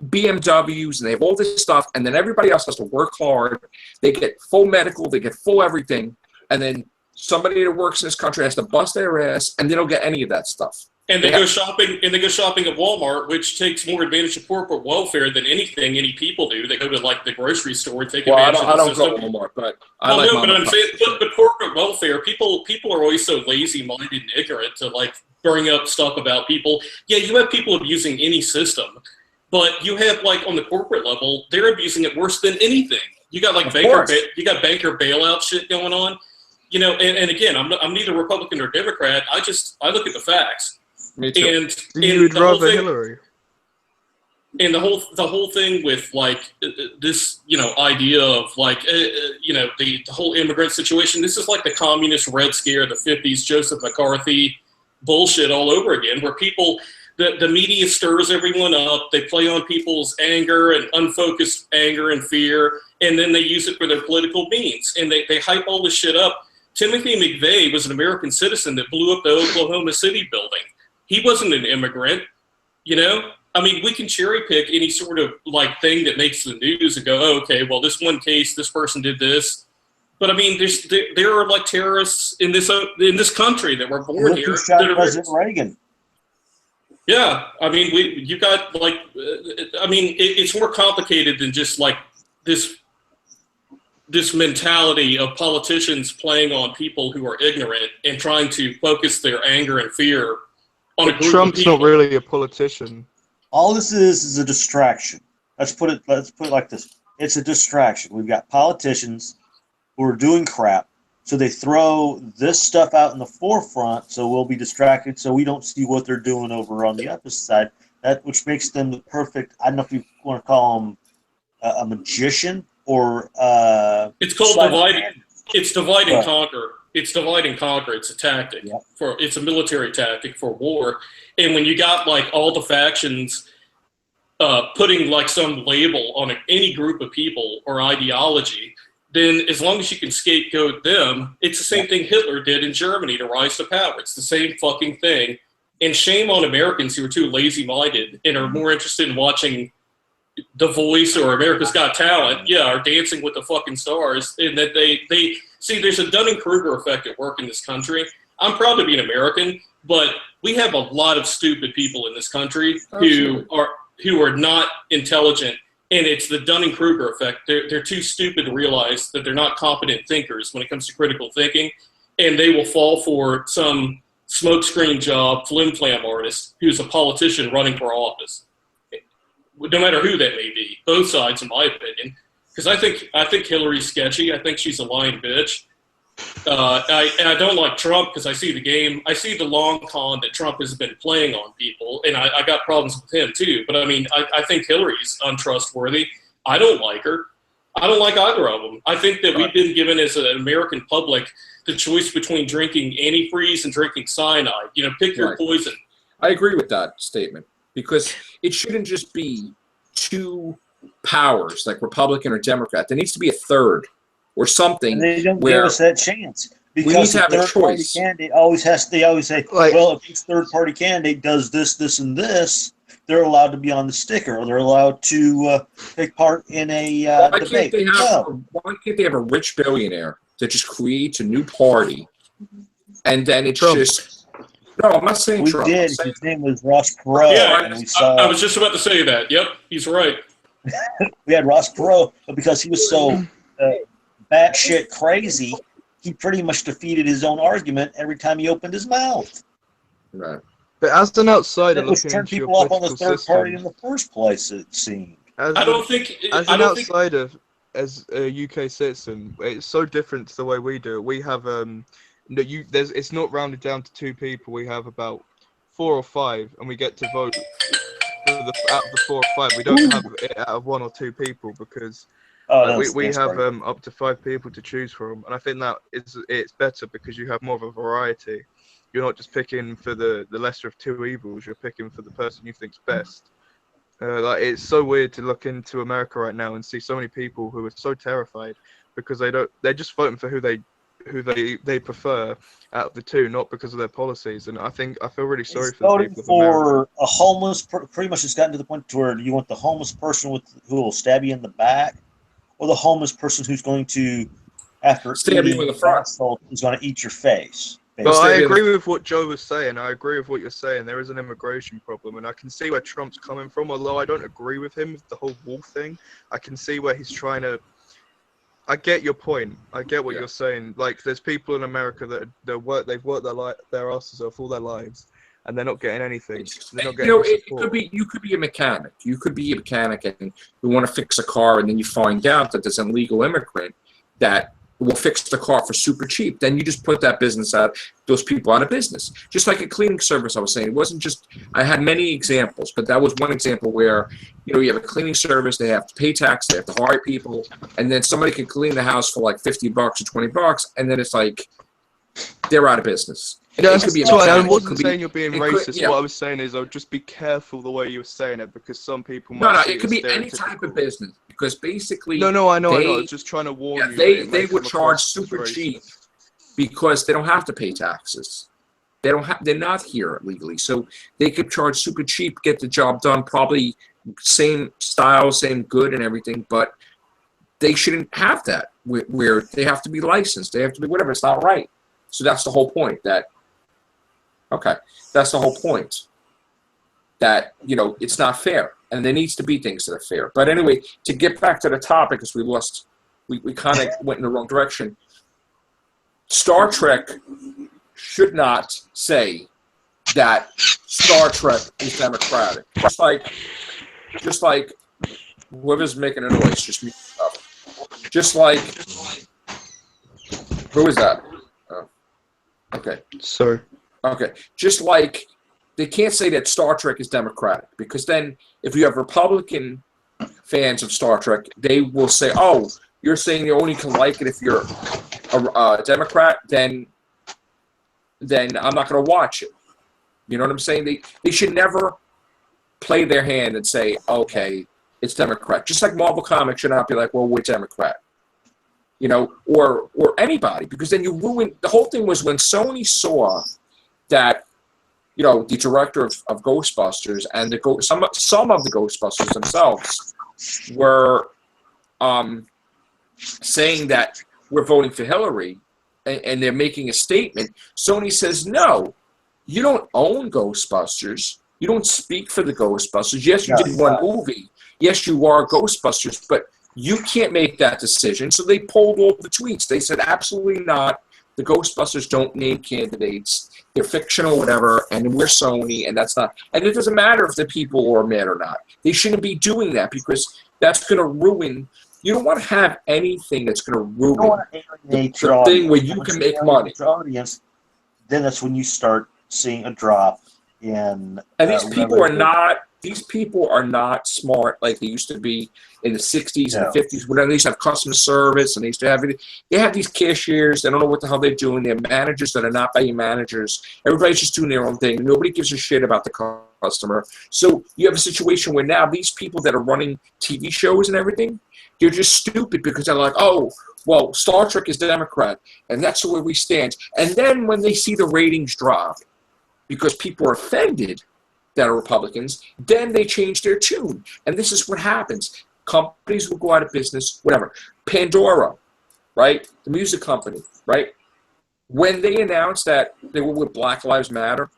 BMWs, and they have all this stuff, and then everybody else has to work hard. They get full medical, they get full everything, and then somebody that works in this country has to bust their ass, and they don't get any of that stuff. And they Yeah. go shopping at Walmart, which takes more advantage of corporate welfare than anything any people do. They go to like the grocery store and take Well, I advantage don't of the go system. to Walmart, but I Well, like no, mom but and I'm pop. saying, but corporate welfare, people are always so lazy-minded and ignorant to like bring up stuff about people. Yeah, you have people abusing any system, but you have like on the corporate level, they're abusing it worse than anything. You got like Of banker course. banker bailout shit going on. You know, and again, I'm neither Republican or Democrat. I look at the facts. Me too. And So you would the whole rather thing, Hillary? and the whole thing with like this, you know, idea of like you know, the whole immigrant situation. This is like the communist Red Scare of the 50s, Joseph McCarthy bullshit all over again, where people, the media stirs everyone up. They play on people's anger and unfocused anger and fear, and then they use it for their political means, and they hype all this shit up. Timothy McVeigh was an American citizen that blew up the Oklahoma City building. He wasn't an immigrant, you know? I mean, we can cherry pick any sort of like thing that makes the news and go, oh, okay, well, this one case, this person did this. But I mean, there are like terrorists in this country that were born Look here. who shot that are- President Reagan. yeah, I mean, you got like, I mean, it's more complicated than just like this mentality of politicians playing on people who are ignorant and trying to focus their anger and fear on a group Trump's of people. not really a politician. All this is a distraction. Let's put it like this. It's a distraction. We've got politicians who are doing crap, so they throw this stuff out in the forefront, so we'll be distracted, so we don't see what they're doing over on the other side. That which makes them the perfect. I don't know if you want to call them a magician or It's called sleight of divide. hand. It's divide and Right. conquer. It's divide and conquer. It's a tactic Yep. it's a military tactic for war. And when you got like all the factions putting like some label on any group of people or ideology, then as long as you can scapegoat them, it's the same thing Hitler did in Germany to rise to power. It's the same fucking thing. And shame on Americans who are too lazy-minded and are more interested in watching The Voice or America's Got Talent, or Dancing with the fucking Stars, and that they see there's a Dunning-Kruger effect at work in this country. I'm proud to be an American, but we have a lot of stupid people in this country who are not intelligent, and it's the Dunning-Kruger effect. They're too stupid to realize that they're not competent thinkers when it comes to critical thinking, and they will fall for some smokescreen job, flim-flam artist who's a politician running for office. No matter who that may be, both sides, in my opinion. Because I think Hillary's sketchy. I think she's a lying bitch. I don't like Trump because I see the game. I see the long con that Trump has been playing on people, and I got problems with him too. But I mean, I think Hillary's untrustworthy. I don't like her. I don't like either of them. I think that we've been given as an American public the choice between drinking antifreeze and drinking cyanide. You know, pick your poison. I agree with that statement because it shouldn't just be two powers like Republican or Democrat. There needs to be a third or something. And they don't give us that chance because we need to have the a third-party choice. candidate always has. They always say, "Well, if this third-party candidate does this, this, and this, they're allowed to be on the sticker, or they're allowed to take part in a debate." Why can't they have a rich billionaire that just creates a new party, and then it's Trump. just no? I'm not saying We Trump. did. His name was Ross Perot. Yeah, and we saw. I was just about to say that. Yep, he's right. We had Ross Perot, but because he was so batshit crazy, he pretty much defeated his own argument every time he opened his mouth. Right. But as an outsider It was looking turn into your people off on the political third party in system, the first place. It seemed. as I an- don't think. as I an don't think. outsider, as a UK citizen, it's so different to the way we do it. We have it's not rounded down to two people. We have about 4 or 5, and we get to vote for out of the 4 or 5. We don't have it out of 1 or 2 people because we have up to 5 people to choose from, and I think that it's better because you have more of a variety. You're not just picking for the lesser of two evils. You're picking for the person you think's best. It's so weird to look into America right now and see so many people who are so terrified because they're just voting for who they prefer out of the two, not because of their policies. And I feel really sorry for the people of America. For a homeless, pretty much it's gotten to the point to where you want the homeless person who will stab you in the back, or the homeless person who's going to, after Stab you in the front, is going to eat your face. But I agree with what Joe was saying. I agree with what you're saying. There is an immigration problem, and I can see where Trump's coming from. Although I don't agree with him with the whole wall thing, I can see where he's trying to. I get your point. I get what you're saying. Like, there's people in America that they've worked their asses off all their lives, and they're not getting anything. They're not getting support. You could be a mechanic. You could be a mechanic, and you want to fix a car, and then you find out that there's an illegal immigrant that will fix the car for super cheap. Then you just put that business out, those people out of business. Just like a cleaning service, I was saying. It wasn't just, I had many examples, but that was one example where, you have a cleaning service, they have to pay tax, they have to hire people, and then somebody can clean the house for like $50 or $20, and then it's like, they're out of business. Yeah, I wasn't saying you're being racist. What I was saying is, just be careful the way you were saying it, because some people might. No, it could be any type of business. Because basically, no, I know. I was just trying to warn you. They would charge super cheap because they don't have to pay taxes. They're not here legally, so they could charge super cheap, get the job done, probably same style, same good, and everything. But they shouldn't have that. Where they have to be licensed, they have to be whatever. It's not right. So that's the whole point. That's the whole point. That it's not fair. And there needs to be things that are fair. But anyway, to get back to the topic, because we kind of went in the wrong direction. Star Trek should not say that Star Trek is democratic. Just like whoever's making a noise, just mute up. Just like, who is that? Oh, okay. Sorry. Okay. Just like, they can't say that Star Trek is democratic, because then if you have Republican fans of Star Trek, they will say, "Oh, you're saying you only can like it if you're a Democrat, then I'm not going to watch it." You know what I'm saying? They should never play their hand and say, "Okay, it's Democrat." Just like Marvel Comics should not be like, "Well, we're Democrat," or anybody, because then you ruin the whole thing. Was when Sony saw that. The director of Ghostbusters and some of the Ghostbusters themselves were saying that we're voting for Hillary, and they're making a statement. Sony says, no, you don't own Ghostbusters. You don't speak for the Ghostbusters. Yes, you did one movie. Yes, you are Ghostbusters, but you can't make that decision. So they pulled all the tweets. They said, absolutely not. The Ghostbusters don't name candidates. They're fictional, whatever, and we're Sony, and that's not. And it doesn't matter if the people are mad or not. They shouldn't be doing that because that's going to ruin. You don't want to have anything that's going to ruin the thing where you can make money. Your audience, then that's when you start seeing a drop in. And these people are not. These people are not smart like they used to be in the 60s and 50s. When they used to have customer service, and they used to have it. They have these cashiers. They don't know what the hell they're doing. They're managers that are not being managers. Everybody's just doing their own thing. Nobody gives a shit about the customer. So you have a situation where now these people that are running TV shows and everything, they're just stupid because they're like, oh, well, Star Trek is Democrat, and that's where we stand. And then when they see the ratings drop because people are offended that are Republicans, then they change their tune. And this is what happens. Companies will go out of business, whatever. Pandora, right? The music company, right? When they announced that they were with Black Lives Matter,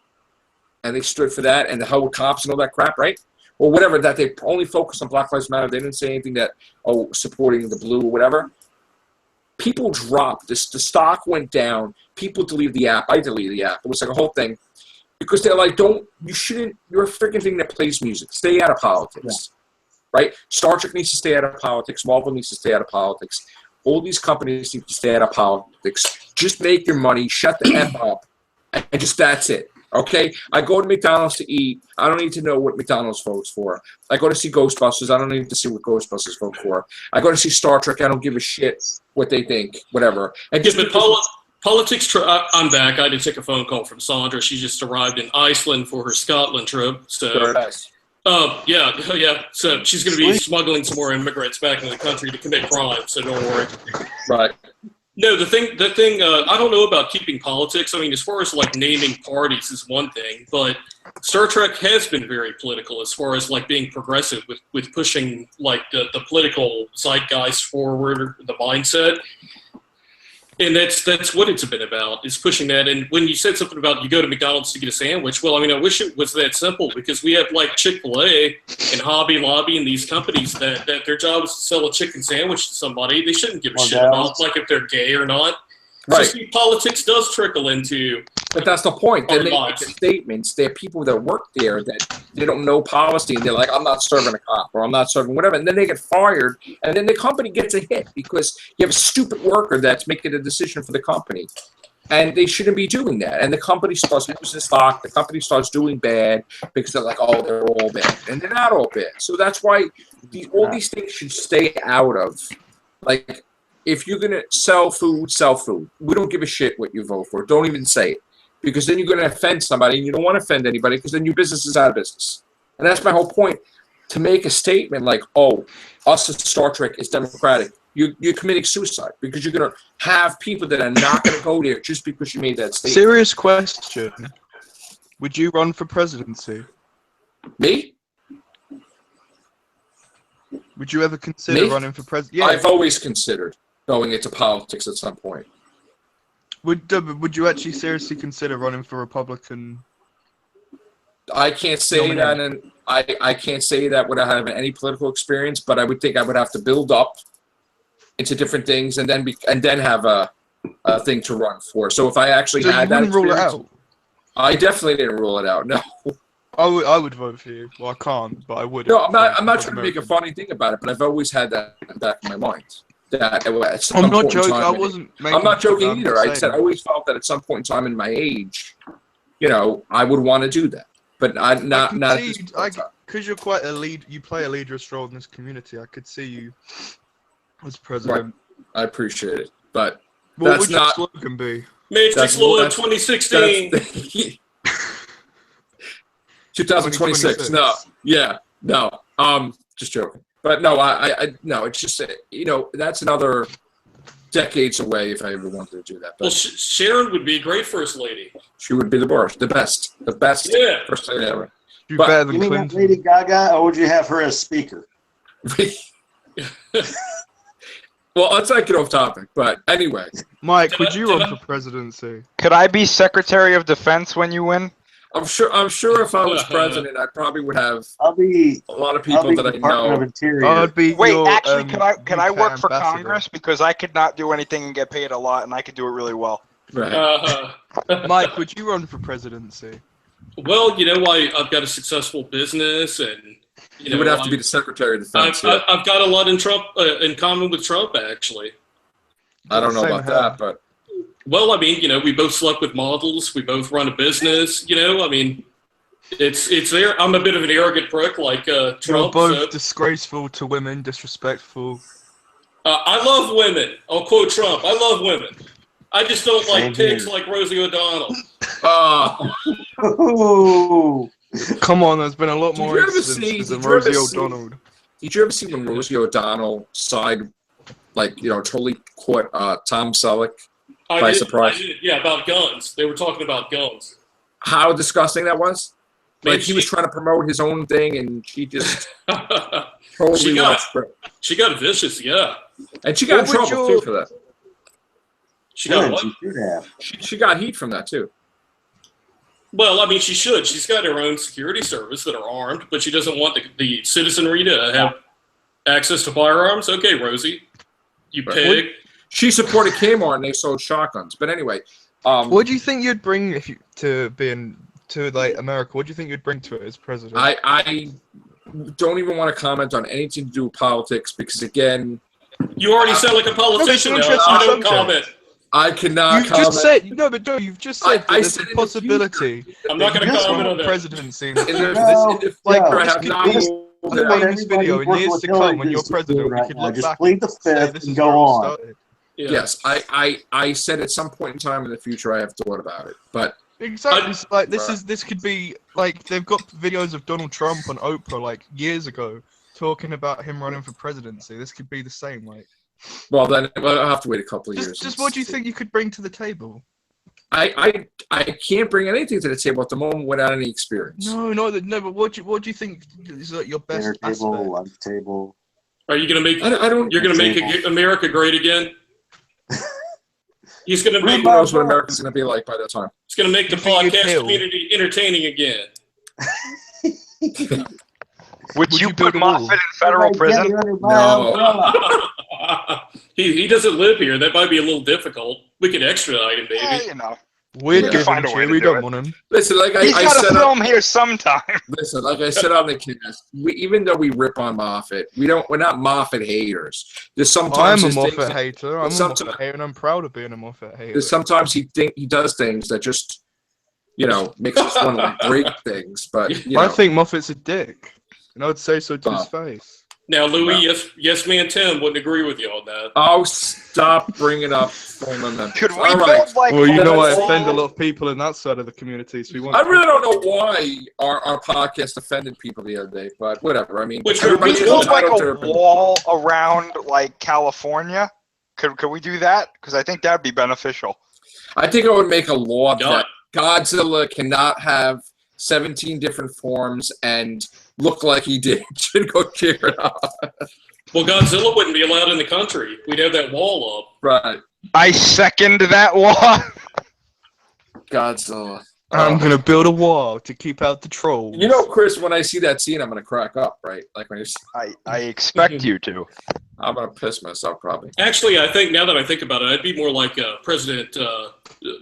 and they stood for that, and the hell with cops and all that crap, right? Or whatever, that they only focused on Black Lives Matter. They didn't say anything that, oh, supporting the blue or whatever. People dropped. The stock went down. People deleted the app. I deleted the app. It was like a whole thing. Because they're like, you're a freaking thing that plays music. Stay out of politics, right? Star Trek needs to stay out of politics. Marvel needs to stay out of politics. All these companies need to stay out of politics. Just make your money, shut the F up, and just that's it, okay? I go to McDonald's to eat. I don't need to know what McDonald's votes for. I go to see Ghostbusters. I don't need to see what Ghostbusters vote for. I go to see Star Trek. I don't give a shit what they think, whatever. And just Politics. I'm back. I had to take a phone call from Sandra. She just arrived in Iceland for her Scotland trip. So, very nice. Yeah. So she's going to be smuggling some more immigrants back into the country to commit crime. So don't worry. Right. No, the thing. I don't know about keeping politics. I mean, as far as like naming parties is one thing, but Star Trek has been very political as far as like being progressive with pushing like the political zeitgeist forward, the mindset. And that's what it's been about, is pushing that. And when you said something about you go to McDonald's to get a sandwich, well, I mean, I wish it was that simple, because we have like Chick-fil-A and Hobby Lobby and these companies that their job is to sell a chicken sandwich to somebody. They shouldn't give a shit about like if they're gay or not. Right. So see, politics does trickle into. But that's the point. Then they make the statements. There are people that work there that they don't know policy, and they're like, I'm not serving a cop, or I'm not serving whatever. And then they get fired, and then the company gets a hit because you have a stupid worker that's making a decision for the company. And they shouldn't be doing that. And the company starts losing stock. The company starts doing bad because they're like, oh, they're all bad. And they're not all bad. So that's why all these things should stay out of. Like, if you're going to sell food, sell food. We don't give a shit what you vote for. Don't even say it. Because then you're going to offend somebody, and you don't want to offend anybody, because then your business is out of business. And that's my whole point. To make a statement like, oh, us as Star Trek is democratic, you're committing suicide, because you're going to have people that are not going to go there just because you made that statement. Serious question. Would you run for presidency? Me? Would you ever consider running for president? Yeah. I've always considered going into politics at some point. Would you actually seriously consider running for Republican? I can't say that, and I can't say that without having any political experience. But I would think I would have to build up into different things, and then have a thing to run for. So if I actually had that experience, rule it out. I definitely didn't rule it out. No. I would vote for you. Well, I can't, but I would. No, I'm not trying to make a funny thing about it, but I've always had that in the back of my mind. That at some I'm not point joking. in time, I wasn't. I'm not joking either. I said I always felt that at some point in time in my age, I would want to do that, but not. Because you're quite a lead. You play a leader's role in this community. I could see you as president. Right. I appreciate it, but what would your slogan be? Matrix Law 2016. 2026. No. Yeah. No. Just joking. But no, no. It's just that's another decades away if I ever wanted to do that. But well, Sharon would be a great first lady. She would be the best. Yeah. First lady ever. Be better than Clinton. You mean Lady Gaga, or would you have her as speaker? Well, let's not get off topic. But anyway, Mike, would you run for presidency? Could I be Secretary of Defense when you win? I'm sure if I was president, I probably would have a lot of people that I know. Wait, actually, can I work for Congress? Because I could not do anything and get paid a lot, and I could do it really well. Uh, Mike, would you run for presidency? well, I've got a successful business, and You would have to be the Secretary of Defense. I've got a lot in common with Trump, actually. I don't know Same about here. that, but Well, we both slept with models. We both run a business. It's there. I'm a bit of an arrogant prick, like You're Trump. both So, disgraceful to women, disrespectful. I love women. I'll quote Trump. I love women. I just don't Same like pigs here. like Rosie O'Donnell. Ooh. Come on, there's been a lot more you ever instances see- than did you ever Rosie see- O'Donnell. did you ever see when Rosie O'Donnell totally caught Tom Selleck by surprise? Yeah, about guns. They were talking about guns. How disgusting that was! Man, Like he was trying to promote his own thing, and she just totally She got- lost grip. She got vicious, yeah. And she got in What would trouble your- too for that. She got Good, what? you should have. She got heat from that too. Well, she should. She's got her own security service that are armed, but she doesn't want the citizenry to have access to firearms. Okay, Rosie, you Right. pig. She supported Kmart, and they sold shotguns. But anyway, What do you think you'd bring to America? What do you think you'd bring to it as president? I don't even want to comment on anything to do with politics because again, You already sound like a politician now. interesting I don't subject. comment. I cannot You've comment. just said no, but Joe, you've just said that I there's said a in the possibility. I'm not going to that comment you on that. presidency. in the Like, future, I this have could not be- ruled I'm it out. making this video in years to come when you're president. We could look Just back plead the and say fifth this and is go where it on. started. Yeah. Yes, I said at some point in time in the future I have thought about it, but Exactly. It's like this could be like they've got videos of Donald Trump on Oprah like years ago talking about him running for presidency. This could be the same. Like, well then I'll have to wait a couple of years. just what do you think you could bring to the table? I can't bring anything to the table at the moment without any experience. No. But what do you think is like your best Dinner table, aspect? lunch table. Are you going to make? I don't. You're going to make America great again. He's going to Who make. knows what America's going to be like by that time? It's going to make the You think you'd podcast kill? community entertaining again. Would you build put a wall? Moffat in federal prison? No. He doesn't live here. That might be a little difficult. We could extradite him, Yeah, baby. you know. We'd Yeah. give Find him a way to you. to We do don't it. want him. Listen, like He's I got said, to film here sometime. listen, like I said on the cast, even though we rip on Moffat, we're not Moffat haters. There's sometimes I'm a there's things Moffat that- hater. I'm a sometimes- Moffat hater, and I'm proud of being a Moffat hater. there's sometimes he does things that just makes us want to like break things. But I think Moffat's a dick, and I'd say so to his face. Now, Louie, No. yes, man, Tim wouldn't agree with you on that. oh, stop bringing up full amendments. Could we All build right. like? Well, you know I that's- offend a lot of people in that side of the community, so we want. I really don't know why our podcast offended people the other day, but whatever. I mean, Which Could we everybody's build like entitled to their a opinion. wall around like California? Could we do that? Because I think that'd be beneficial. I think I would make a law God. that Godzilla cannot have 17 different forms and look like he did. Should go cheer it up. Well, Godzilla wouldn't be allowed in the country. We'd have that wall up. Right. I second that law. Godzilla. I'm gonna build a wall to keep out the trolls. You know, Chris, when I see that scene, I'm going to crack up, right? Like when I expect you to. I'm going to piss myself probably. Actually, I think now that I think about it, I'd be more like President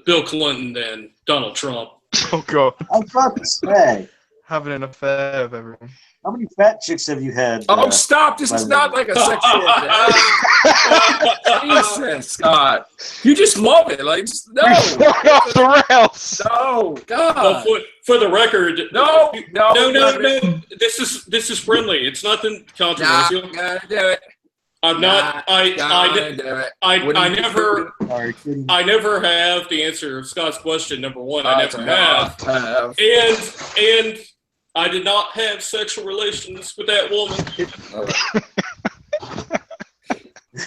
Bill Clinton than Donald Trump. Oh god, I was about to say, having an affair with everyone. how many fat chicks have you had? Oh, stop. This is not like a sexual Jesus, God. You just love it. Like, no. We're going off the rails. No. Well, God. for the record, No. no. This is friendly. It's nothing Nah, controversial. gotta do it. I'm not. Gotta do it. What do you do? Sorry, kidding. I never have, to answer Scott's question. Number one, I never have, have. and I did not have sexual relations with that woman.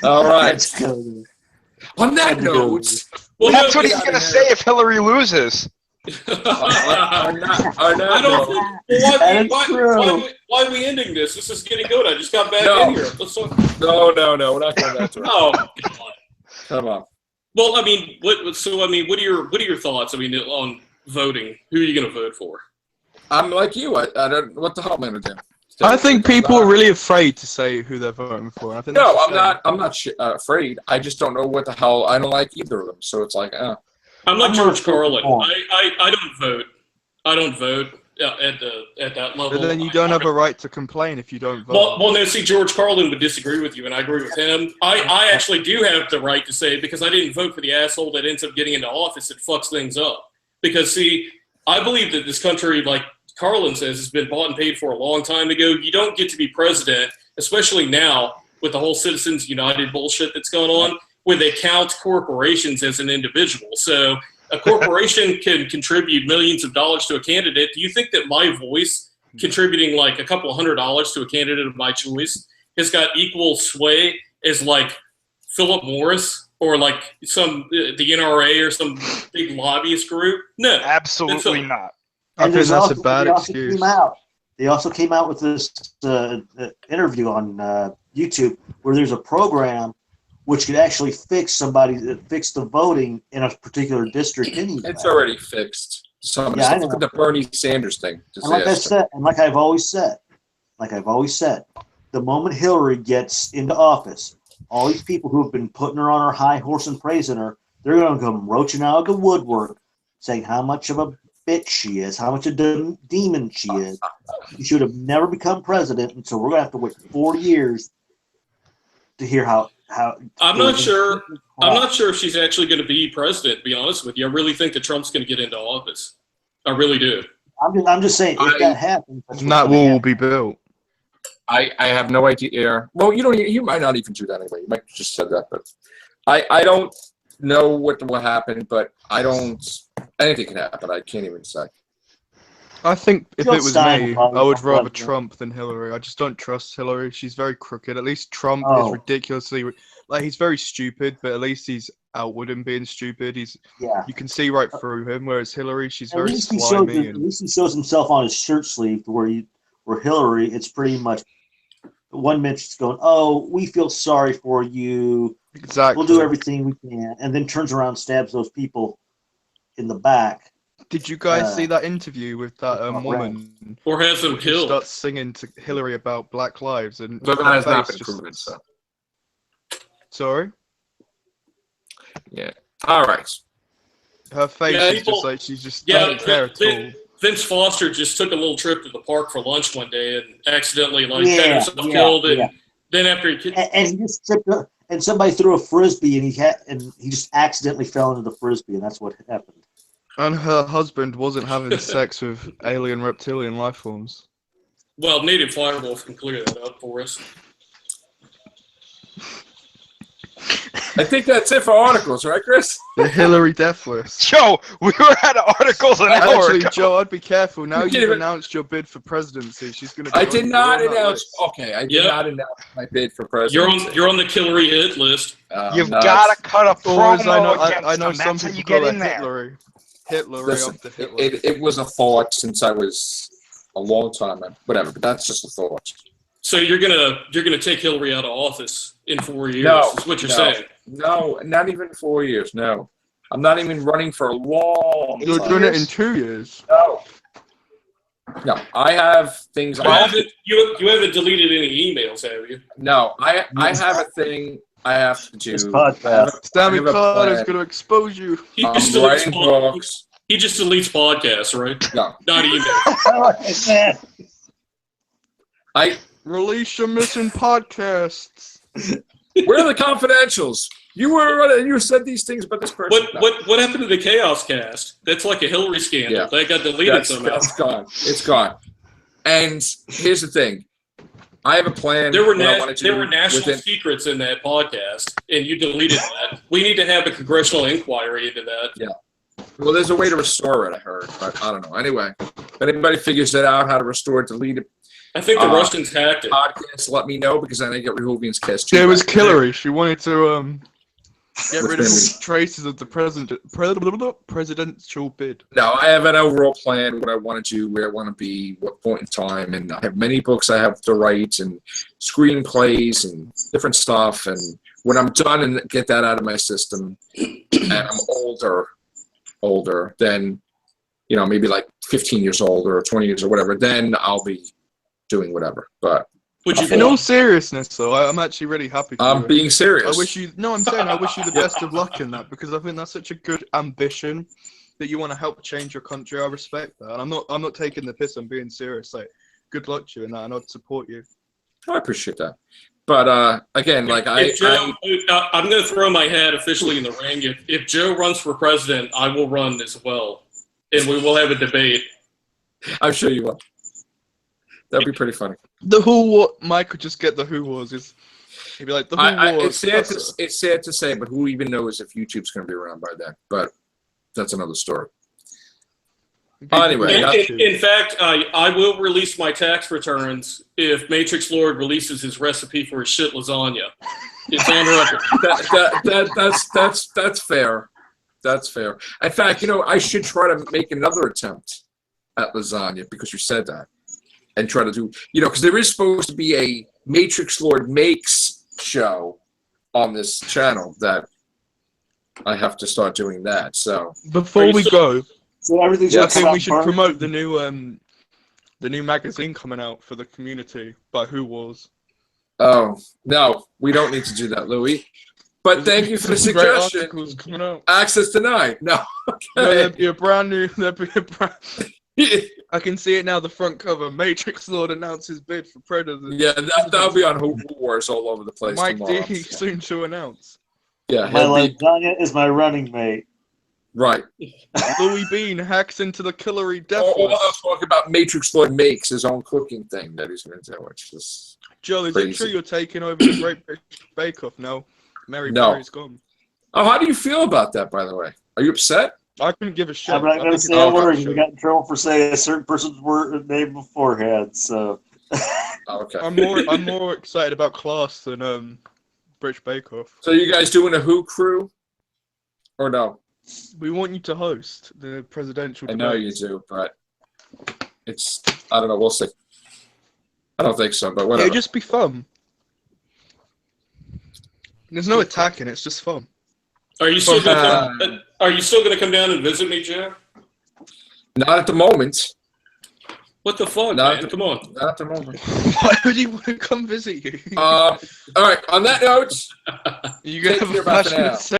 All right. Let's go. On that note, Well, That's no, what he's gonna say if Hillary loses. on I that don't. note, Why are we ending this? This is getting good. I just got back No. in here. Let's talk. no, we're not going back to it. Oh, God. Come on. Well, I mean, what are your thoughts? I mean, on voting, who are you going to vote for? I'm like you. I don't. What the hell am I gonna do? I think people are really afraid to say who they're voting for. I think No, that's a I'm shame. not. I'm not afraid. I just don't know what the hell. I don't like either of them. So it's like, I'm like I'm George not Carlin. informed. I don't vote. I don't vote at that level. But then you don't have a right to complain if you don't vote. Well, no. See, George Carlin would disagree with you, and I agree with him. I actually do have the right to say, because I didn't vote for the asshole that ends up getting into office, it fucks things up. Because see, I believe that this country, like Carlin says, has been bought and paid for a long time ago. You don't get to be president, especially now with the whole Citizens United bullshit that's going on, where they count corporations as an individual. So a corporation can contribute millions of dollars to a candidate. Do you think that my voice contributing like a couple $100 to a candidate of my choice has got equal sway as like Philip Morris or like the NRA or some big lobbyist group? No, Absolutely not. I think that's a bad they also excuse. They also came out with this interview on YouTube where there's a program which could actually fix the voting in a particular district anyway. It's already fixed. Look at the Bernie Sanders thing. And like I said, and like I've always said, the moment Hillary gets into office, all these people who have been putting her on her high horse and praising her, they're going to come roaching out of the woodwork, saying how much of a bitch she is, how much of a demon she is. She should have never become president, and so we're going to have to wait 4 years to hear how. I'm not sure if she's actually going to be president, to be honest with you. I really think that Trump's going to get into office. I really do. I'm just saying, if that happens, That wall will be built. I have no idea. Well, you might not even do that anyway. You might just said that, but I don't know what will happen, but anything can happen. I can't even say. I think if it was Stein me, probably I would not rather president. Trump than Hillary. I just don't trust Hillary. She's very crooked. At least Trump Oh. is ridiculously he's very stupid, but at least he's outward in being stupid. Yeah. You can see right through him. Whereas Hillary, she's At very least he slimy. at least he shows himself on his shirt sleeve, where Hillary, it's pretty much 1 minute she's going, "Oh, we feel sorry for you. Exactly. We'll do everything we can," and then turns around and stabs those people in the back. Did you guys see that interview with that woman? Or has them Who killed. starts singing to Hillary about Black Lives and But that her has not face been just- proven. So Sorry, yeah. All right. her face Yeah, is people- just like she just Yeah, doesn't care at all. Vince Foster just took a little trip to the park for lunch one day and accidentally got Yeah, himself killed. And then after And he just tripped up, and somebody threw a frisbee, and he just accidentally fell into the frisbee, and that's what happened. And her husband wasn't having sex with alien reptilian life forms. well, Native Firewolf can clear that up for us. I think that's it for articles, right, Chris? The Hillary death list. Joe, we were at articles an hour Actually, ago. Joe, I'd be careful. Now You you've didn't even- announced your bid for presidency. She's going to. I did not on that announce. list. Okay, I did Yep. not announce my bid for president. You're on the Hillary hit list. You've got to cut a Or as promo I against know them. some That's how people you get call in her there. Hitlery Listen, up to Hitler. it was a thought since I was a long time. Whatever, but that's just a thought. So you're gonna take Hillary out of office in 4 years? No, is what you're no. saying? No, not even 4 years. No, I'm not even running for a long. You're time. doing it in 2 years. No, I have things. You haven't deleted any emails, have you? No, I have a thing I have to do. This podcast. Stanley I have a Carter's plan. going to expose you. He I'm just deletes writing pod- books. he just deletes podcasts, right? No, Not emails. Release your missing podcasts. where are the confidentials? You said these things about this person. What happened to the Chaos Cast? That's like a Hillary scandal. Yeah. That got deleted somehow. That's gone. It's gone. And here's the thing. I have a plan. There were what I wanna do national within- secrets in that podcast, and you deleted that. We need to have a congressional inquiry into that. Well, there's a way to restore it, I heard, but I don't know. Anyway, if anybody figures it out, how to restore it, delete it, I think the Russians hacked it. podcast, let me know, because then I get Rehovian's cast. Yeah, it was Hillary. She wanted to get rid of Within- all traces of the presidential bid. No, I have an overall plan, what I want to do, where I want to be, what point in time, and I have many books I have to write, and screenplays, and different stuff, and when I'm done and get that out of my system, and I'm older, then, maybe like 15 years old or 20 years or whatever, then I'll be doing whatever. But Would you? In all seriousness, though, I'm actually really happy. For I'm you. being serious. I wish you. No, I'm saying I wish you the best of luck in that because I think that's such a good ambition that you want to help change your country. I respect that, and I'm not taking the piss. I'm being serious. Like, good luck to you in that, and I'd support you. I appreciate that. But again, like I'm going to throw my hat officially in the ring. If Joe runs for president, I will run as well, and we will have a debate. I'm sure you will. That'd be pretty funny. The Who War. Mike could just get the Who Wars. He'd be like the Who Wars. It's sad to say, but who even knows if YouTube's going to be around by then? But that's another story. Anyway, in fact, I will release my tax returns if Matrix Lord releases his recipe for his shit lasagna. It's on record. That's fair. That's fair. In fact, I should try to make another attempt at lasagna because you said that, and try to do, because there is supposed to be a Matrix Lord Makes show on this channel that I have to start doing that. So before we go. So everything's I think we should promote the new magazine coming out for the community by Who Wars. Oh no, we don't need to do that, Louie. But thank you for the suggestion. Coming out. Access denied. No. Okay. No, there'd be a brand new. I can see it now. The front cover. Matrix Lord announces bid for Predator. Yeah, that'll be on Who Wars all over the place. Mike tomorrow. D soon to announce. Yeah, my lasagna is my running mate. Right. Louie Bean hacks into the Killery Death All List. I'll talk about Matrix Lord Makes his own cooking thing that he's going to do, which is Joe, is crazy. it true you're taking over the Great British Bake Off now? Mary's gone. Oh, how do you feel about that, by the way? Are you upset? I couldn't give a shit. I'm not going to say a word. We got in trouble for saying a certain person's name beforehand. So. Okay. I'm more excited about Class than British Bake Off. So you guys doing a Who crew, or no? We want you to host the presidential debate. I know you do, but I don't know. We'll see. I don't think so, but whatever. It'll just be fun. There's no attacking. It's just fun. Are you still going to come down and visit me, Joe? Not at the moment. What the fuck, man? Come on. Not at the moment. Why would he want to come visit you? All right. On that note, you gonna have a passionate